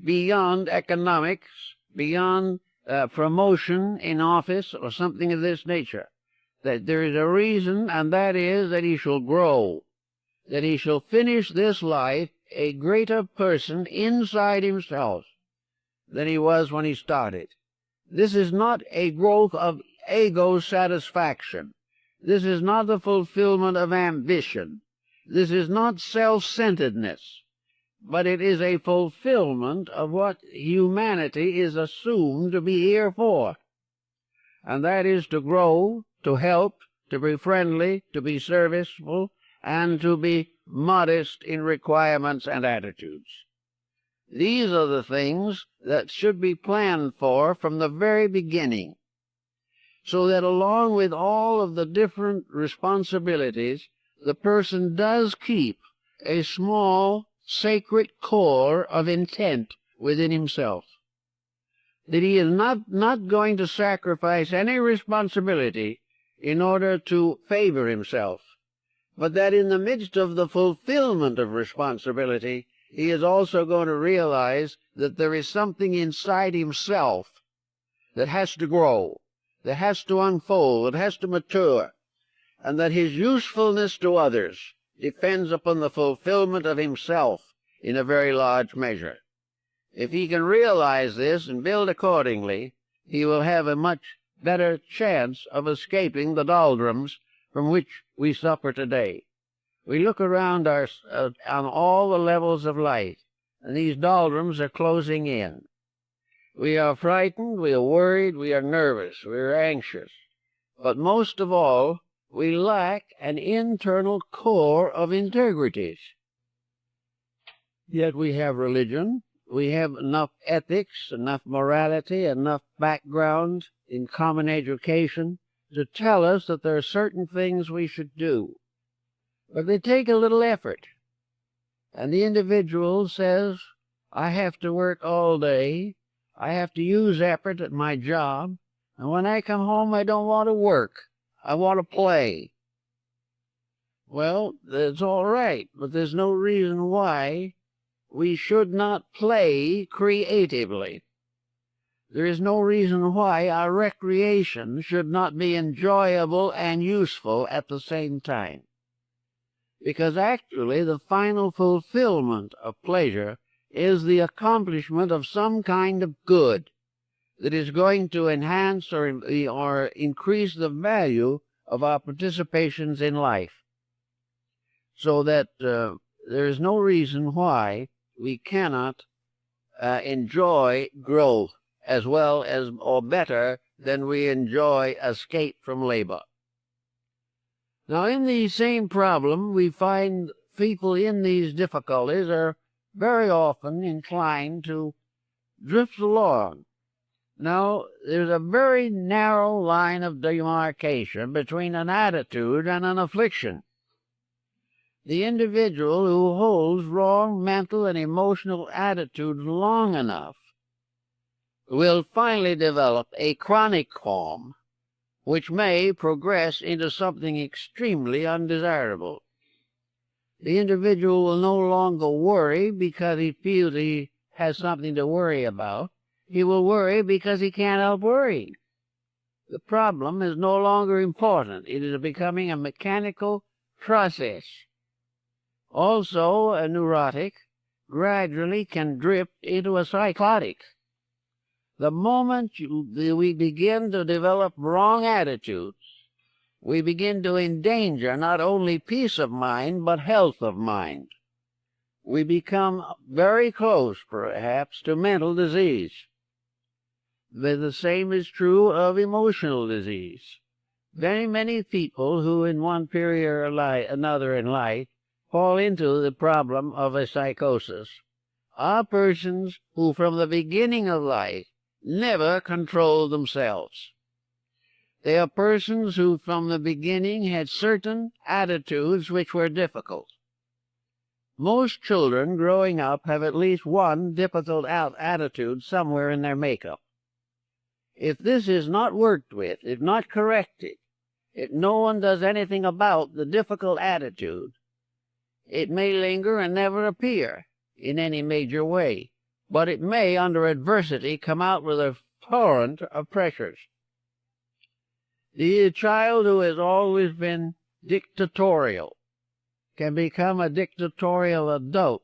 beyond economics, beyond promotion in office or something of this nature. That there is a reason, and that is that he shall grow, that he shall finish this life a greater person inside himself than he was when he started. This is not a growth of ego satisfaction. This is not the fulfillment of ambition. This is not self-centeredness, but it is a fulfillment of what humanity is assumed to be here for, and that is to grow, to help, to be friendly, to be serviceable, and to be modest in requirements and attitudes. These are the things that should be planned for from the very beginning, so that along with all of the different responsibilities, the person does keep a small, sacred core of intent within himself. That he is not going to sacrifice any responsibility in order to favor himself, but that in the midst of the fulfillment of responsibility, he is also going to realize that there is something inside himself that has to grow, that has to unfold, that has to mature, and that his usefulness to others depends upon the fulfillment of himself in a very large measure. If he can realize this and build accordingly, he will have a much better chance of escaping the doldrums from which we suffer today. We look around on all the levels of life, and these doldrums are closing in. We are frightened, we are worried, we are nervous, we are anxious. But most of all, we lack an internal core of integrities. Yet we have religion, we have enough ethics, enough morality, enough background in common education to tell us that there are certain things we should do. But they take a little effort. And the individual says, I have to work all day, I have to use effort at my job, and when I come home I don't want to work, I want to play. Well, that's all right, but there's no reason why we should not play creatively. There is no reason why our recreation should not be enjoyable and useful at the same time. Because actually the final fulfillment of pleasure is the accomplishment of some kind of good that is going to enhance or increase the value of our participations in life. So that there is no reason why we cannot enjoy growth as well as or better than we enjoy escape from labor. Now, in the same problem, we find people in these difficulties are very often inclined to drift along. Now, there's a very narrow line of demarcation between an attitude and an affliction. The individual who holds wrong mental and emotional attitudes long enough will finally develop a chronic form which may progress into something extremely undesirable. The individual will no longer worry because he feels he has something to worry about. He will worry because he can't help worrying. The problem is no longer important. It is becoming a mechanical process. Also, a neurotic gradually can drift into a psychotic. The moment we begin to develop wrong attitudes, we begin to endanger not only peace of mind, but health of mind. We become very close, perhaps, to mental disease. The same is true of emotional disease. Very many people who in one period or another in life fall into the problem of a psychosis are persons who from the beginning of life never control themselves. They are persons who from the beginning had certain attitudes which were difficult. Most children growing up have at least one difficult attitude somewhere in their makeup. If this is not worked with, if not corrected, if no one does anything about the difficult attitude, it may linger and never appear in any major way, but it may, under adversity, come out with a torrent of pressures. The child who has always been dictatorial can become a dictatorial adult.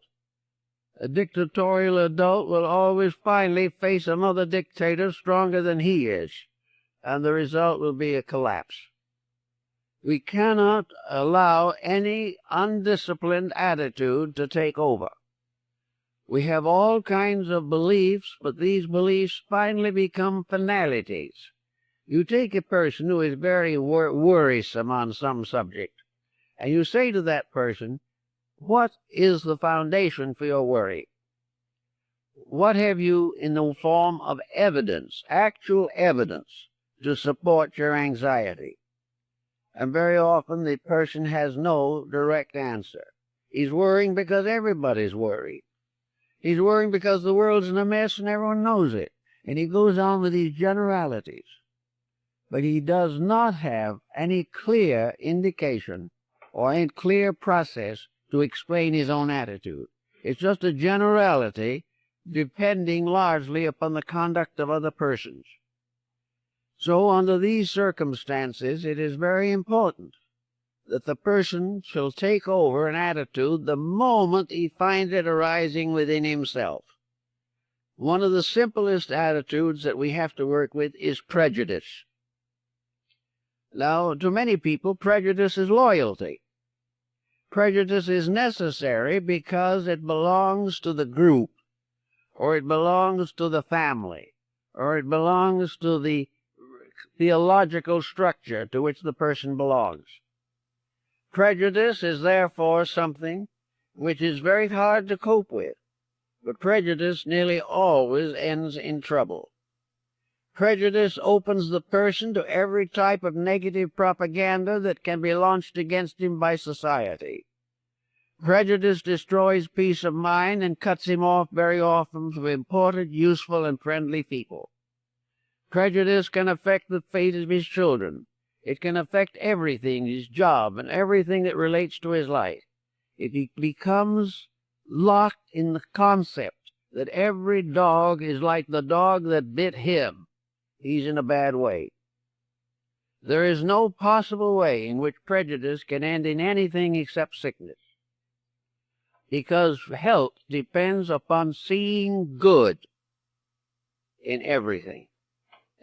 A dictatorial adult will always finally face another dictator stronger than he is, and the result will be a collapse. We cannot allow any undisciplined attitude to take over. We have all kinds of beliefs, but these beliefs finally become finalities. You take a person who is very worrisome on some subject, and you say to that person, what is the foundation for your worry? What have you in the form of evidence, actual evidence, to support your anxiety? And very often the person has no direct answer. He's worrying because everybody's worried. He's worrying because the world's in a mess and everyone knows it. And he goes on with these generalities. But he does not have any clear indication or any clear process to explain his own attitude. It's just a generality depending largely upon the conduct of other persons. So under these circumstances, it is very important that the person shall take over an attitude the moment he finds it arising within himself. One of the simplest attitudes that we have to work with is prejudice. Now, to many people, prejudice is loyalty. Prejudice is necessary because it belongs to the group, or it belongs to the family, or it belongs to the theological structure to which the person belongs. Prejudice is therefore something which is very hard to cope with, but prejudice nearly always ends in trouble. Prejudice opens the person to every type of negative propaganda that can be launched against him by society. Prejudice destroys peace of mind and cuts him off very often from important, useful, and friendly people. Prejudice can affect the fate of his children. It can affect everything, his job, and everything that relates to his life. It becomes locked in the concept that every dog is like the dog that bit him. He's in a bad way. There is no possible way in which prejudice can end in anything except sickness, because health depends upon seeing good in everything,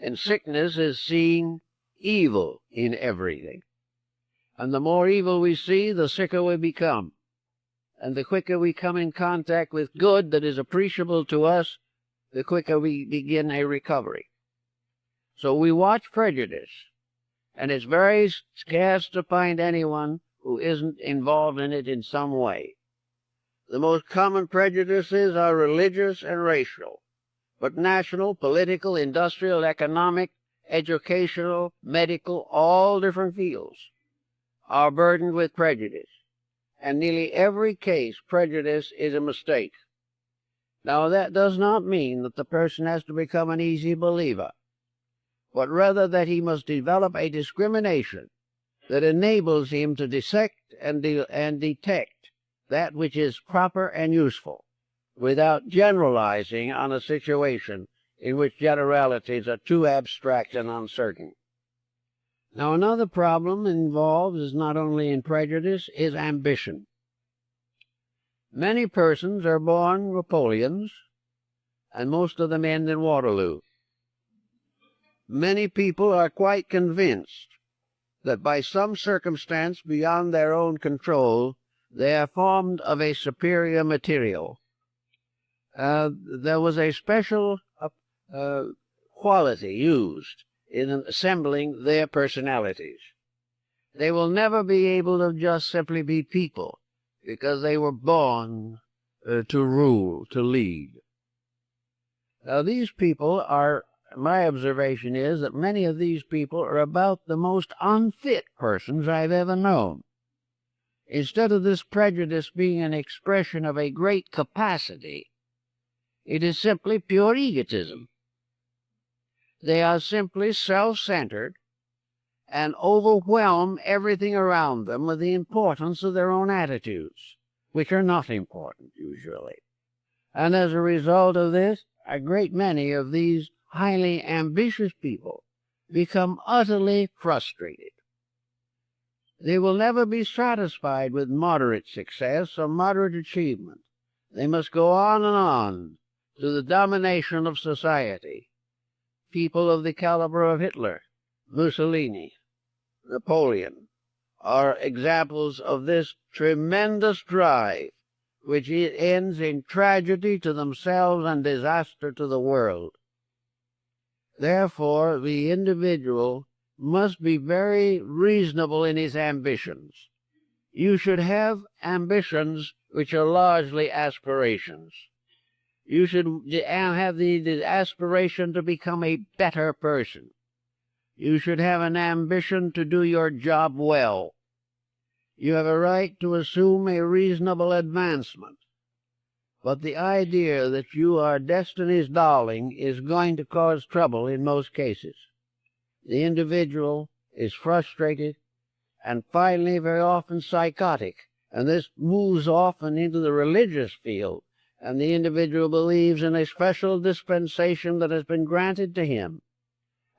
and sickness is seeing evil in everything. And the more evil we see, the sicker we become. And the quicker we come in contact with good that is appreciable to us, the quicker we begin a recovery. So we watch prejudice, and it's very scarce to find anyone who isn't involved in it in some way. The most common prejudices are religious and racial, but national, political, industrial, economic, educational, medical, all different fields are burdened with prejudice. And nearly every case, prejudice is a mistake. Now, that does not mean that the person has to become an easy believer, but rather that he must develop a discrimination that enables him to dissect and detect that which is proper and useful, without generalizing on a situation in which generalities are too abstract and uncertain. Now, another problem involved is not only in prejudice, is ambition. Many persons are born Napoleons, and most of them end in Waterloo. Many people are quite convinced that by some circumstance beyond their own control, they are formed of a superior material. There was a special quality used in assembling their personalities. They will never be able to just simply be people, because they were born to rule, to lead. Now, these people are, my observation is that many of these people are about the most unfit persons I've ever known. Instead of this prejudice being an expression of a great capacity, it is simply pure egotism. They are simply self-centered and overwhelm everything around them with the importance of their own attitudes, which are not important usually. And as a result of this, a great many of these highly ambitious people become utterly frustrated. They will never be satisfied with moderate success or moderate achievement. They must go on and on to the domination of society. People of the caliber of Hitler, Mussolini, Napoleon are examples of this tremendous drive, which ends in tragedy to themselves and disaster to the world. Therefore, the individual must be very reasonable in his ambitions. You should have ambitions which are largely aspirations. You should have the aspiration to become a better person. You should have an ambition to do your job well. You have a right to assume a reasonable advancement. But the idea that you are destiny's darling is going to cause trouble in most cases. The individual is frustrated and finally very often psychotic, and this moves often into the religious field, and the individual believes in a special dispensation that has been granted to him,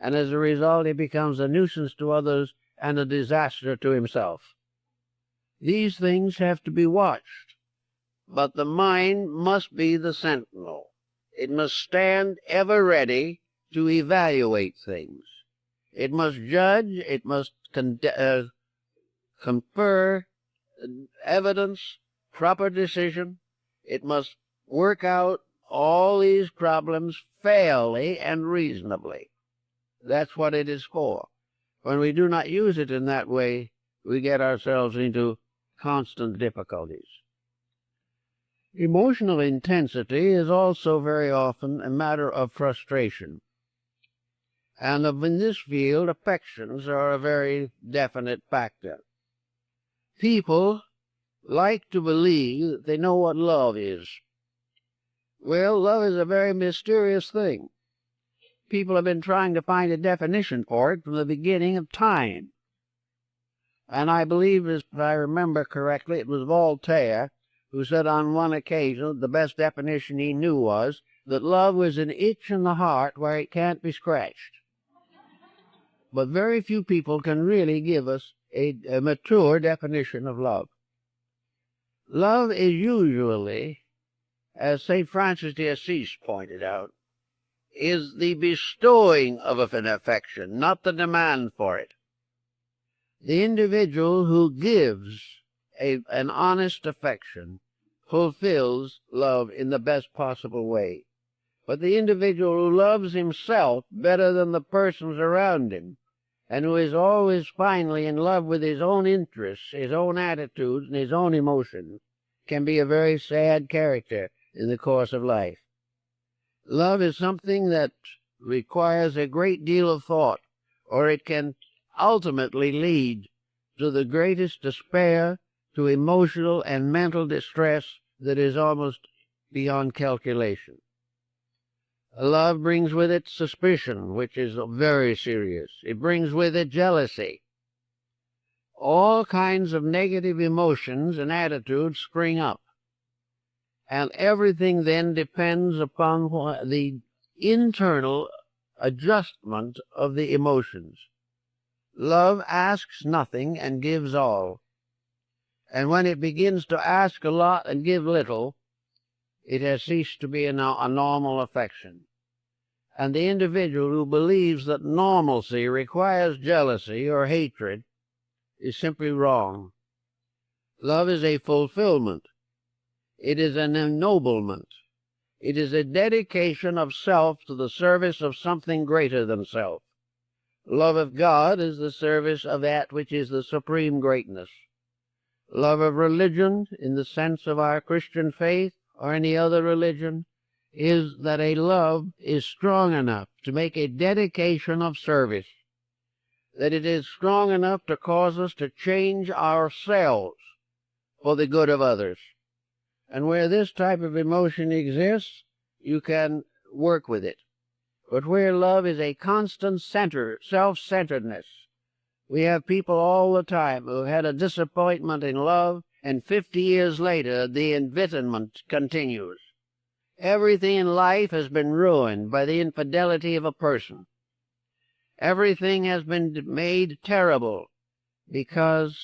and as a result he becomes a nuisance to others and a disaster to himself. These things have to be watched, but the mind must be the sentinel. It must stand ever ready to evaluate things. It must judge, it must confer evidence, proper decision. It must work out all these problems fairly and reasonably. That's what it is for. When we do not use it in that way, we get ourselves into constant difficulties. Emotional intensity is also very often a matter of frustration. And in this field, affections are a very definite factor. People like to believe that they know what love is. Well, love is a very mysterious thing. People have been trying to find a definition for it from the beginning of time. And I believe, if I remember correctly, it was Voltaire who said on one occasion the best definition he knew was that love was an itch in the heart where it can't be scratched. But very few people can really give us a mature definition of love. Love is usually, as St. Francis de Assisi pointed out, is the bestowing of an affection, not the demand for it. The individual who gives an honest affection fulfills love in the best possible way. But the individual who loves himself better than the persons around him, and who is always finally in love with his own interests, his own attitudes, and his own emotions, can be a very sad character in the course of life. Love is something that requires a great deal of thought, or it can ultimately lead to the greatest despair, to emotional and mental distress that is almost beyond calculation. Love brings with it suspicion, which is very serious. It brings with it jealousy. All kinds of negative emotions and attitudes spring up. And everything then depends upon the internal adjustment of the emotions. Love asks nothing and gives all. And when it begins to ask a lot and give little, it has ceased to be a normal affection. And the individual who believes that normalcy requires jealousy or hatred is simply wrong. Love is a fulfillment. It is an ennoblement. It is a dedication of self to the service of something greater than self. Love of God is the service of that which is the supreme greatness. Love of religion, in the sense of our Christian faith or any other religion, is that a love is strong enough to make a dedication of service, that it is strong enough to cause us to change ourselves for the good of others. And where this type of emotion exists, you can work with it. But where love is a constant self-centeredness, we have people all the time who had a disappointment in love, and 50 years later the embitterment continues. Everything in life has been ruined by the infidelity of a person. Everything has been made terrible because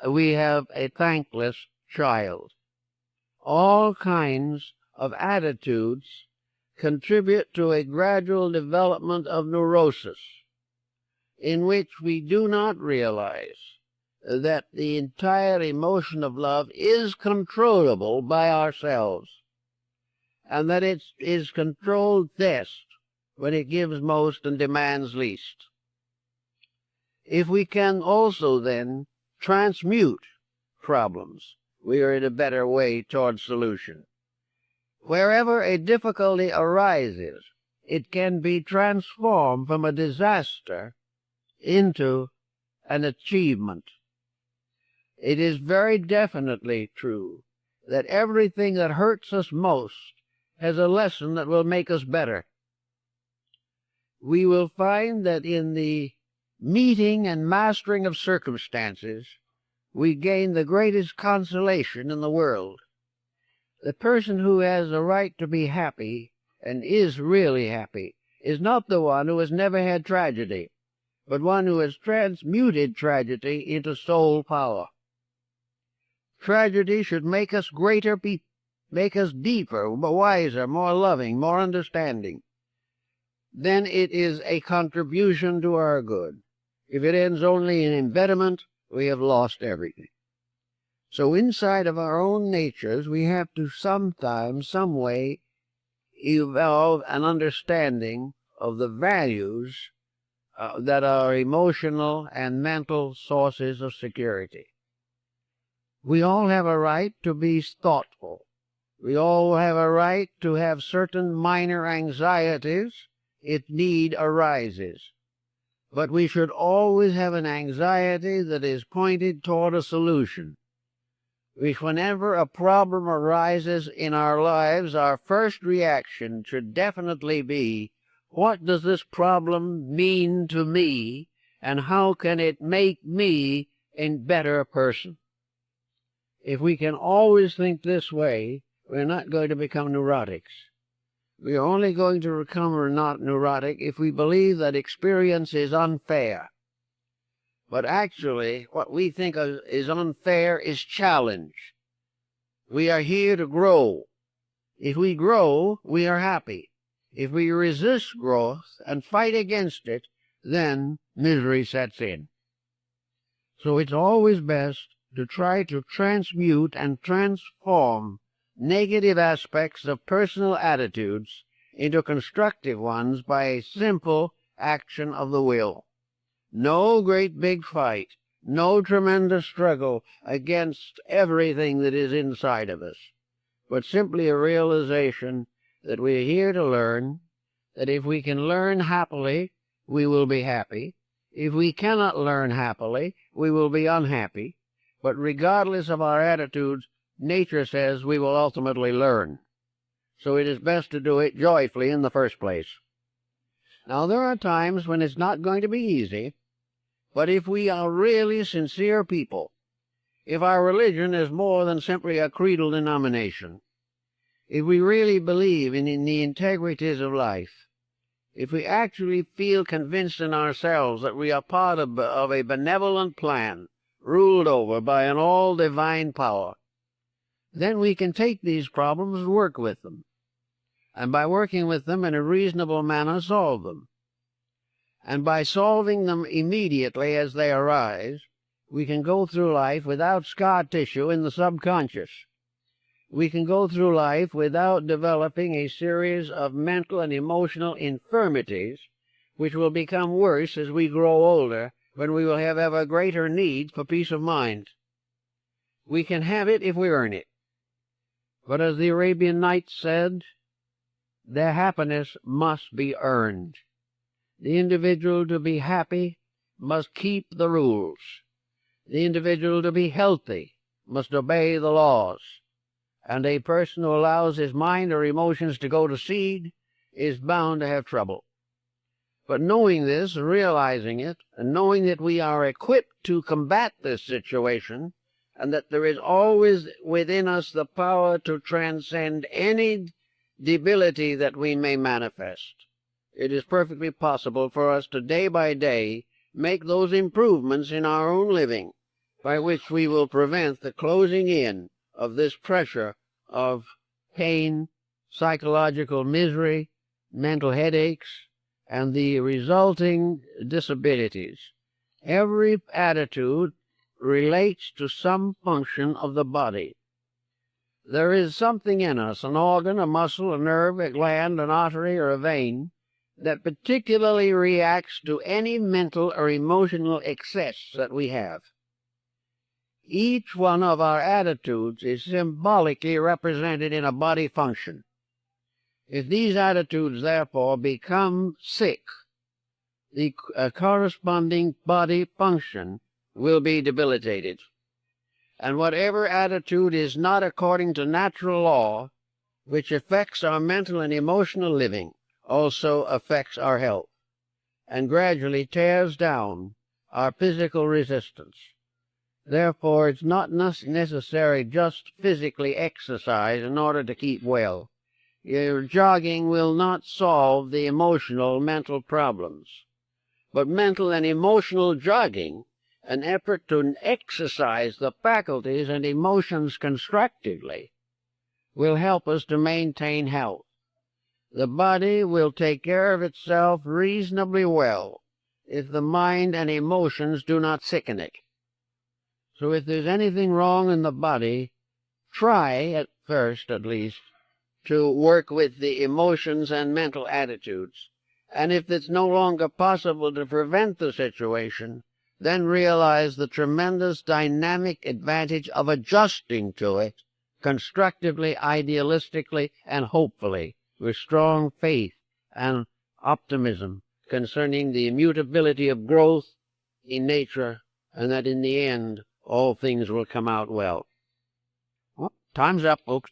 we have a thankless child. All kinds of attitudes contribute to a gradual development of neurosis, in which we do not realize that the entire emotion of love is controllable by ourselves, and that it is controlled best when it gives most and demands least. If we can also then transmute problems, we are in a better way toward solution. Wherever a difficulty arises, it can be transformed from a disaster into an achievement. It is very definitely true that everything that hurts us most has a lesson that will make us better. We will find that in the meeting and mastering of circumstances, we gain the greatest consolation in the world. The person who has a right to be happy, and is really happy, is not the one who has never had tragedy, but one who has transmuted tragedy into soul power. Tragedy should make us greater people, make us deeper, wiser, more loving, more understanding. Then it is a contribution to our good. If it ends only in embitterment, we have lost everything. So inside of our own natures, we have to sometimes, some way, evolve an understanding of the values that are emotional and mental sources of security. We all have a right to be thoughtful. We all have a right to have certain minor anxieties if need arises. But we should always have an anxiety that is pointed toward a solution. Whenever a problem arises in our lives, our first reaction should definitely be, what does this problem mean to me, and how can it make me a better person? If we can always think this way, we're not going to become neurotics. We are only going to become not neurotic if we believe that experience is unfair. But actually, what we think is unfair is challenge. We are here to grow. If we grow, we are happy. If we resist growth and fight against it, then misery sets in. So it's always best to try to transmute and transform negative aspects of personal attitudes into constructive ones by a simple action of the will. No great big fight, no tremendous struggle against everything that is inside of us, but simply a realization that we're here to learn, that if we can learn happily, we will be happy. If we cannot learn happily, we will be unhappy. But regardless of our attitudes, nature says we will ultimately learn. So it is best to do it joyfully in the first place. Now, there are times when it's not going to be easy, but if we are really sincere people, if our religion is more than simply a creedal denomination, if we really believe in the integrities of life, if we actually feel convinced in ourselves that we are part of a benevolent plan ruled over by an all-divine power, then we can take these problems and work with them, and by working with them in a reasonable manner, solve them. And by solving them immediately as they arise, we can go through life without scar tissue in the subconscious. We can go through life without developing a series of mental and emotional infirmities, which will become worse as we grow older, when we will have ever greater need for peace of mind. We can have it if we earn it. But as the Arabian Nights said, their happiness must be earned. The individual to be happy must keep the rules. The individual to be healthy must obey the laws. And a person who allows his mind or emotions to go to seed is bound to have trouble. But knowing this, realizing it, and knowing that we are equipped to combat this situation, and that there is always within us the power to transcend any debility that we may manifest. It is perfectly possible for us to day by day make those improvements in our own living by which we will prevent the closing in of this pressure of pain, psychological misery, mental headaches, and the resulting disabilities. Every attitude relates to some function of the body. There is something in us, an organ, a muscle, a nerve, a gland, an artery, or a vein, that particularly reacts to any mental or emotional excess that we have. Each one of our attitudes is symbolically represented in a body function. If these attitudes, therefore, become sick, the corresponding body function will be debilitated. And whatever attitude is not according to natural law, which affects our mental and emotional living, also affects our health, and gradually tears down our physical resistance. Therefore, it's not necessary just physically exercise in order to keep well. Your jogging will not solve the emotional, mental problems. But mental and emotional jogging, an effort to exercise the faculties and emotions constructively, will help us to maintain health. The body will take care of itself reasonably well if the mind and emotions do not sicken it. So if there's anything wrong in the body, try, at first at least, to work with the emotions and mental attitudes. And if it's no longer possible to prevent the situation, then realize the tremendous dynamic advantage of adjusting to it constructively, idealistically, and hopefully, with strong faith and optimism concerning the immutability of growth in nature, and that in the end all things will come out well. Well, time's up, folks.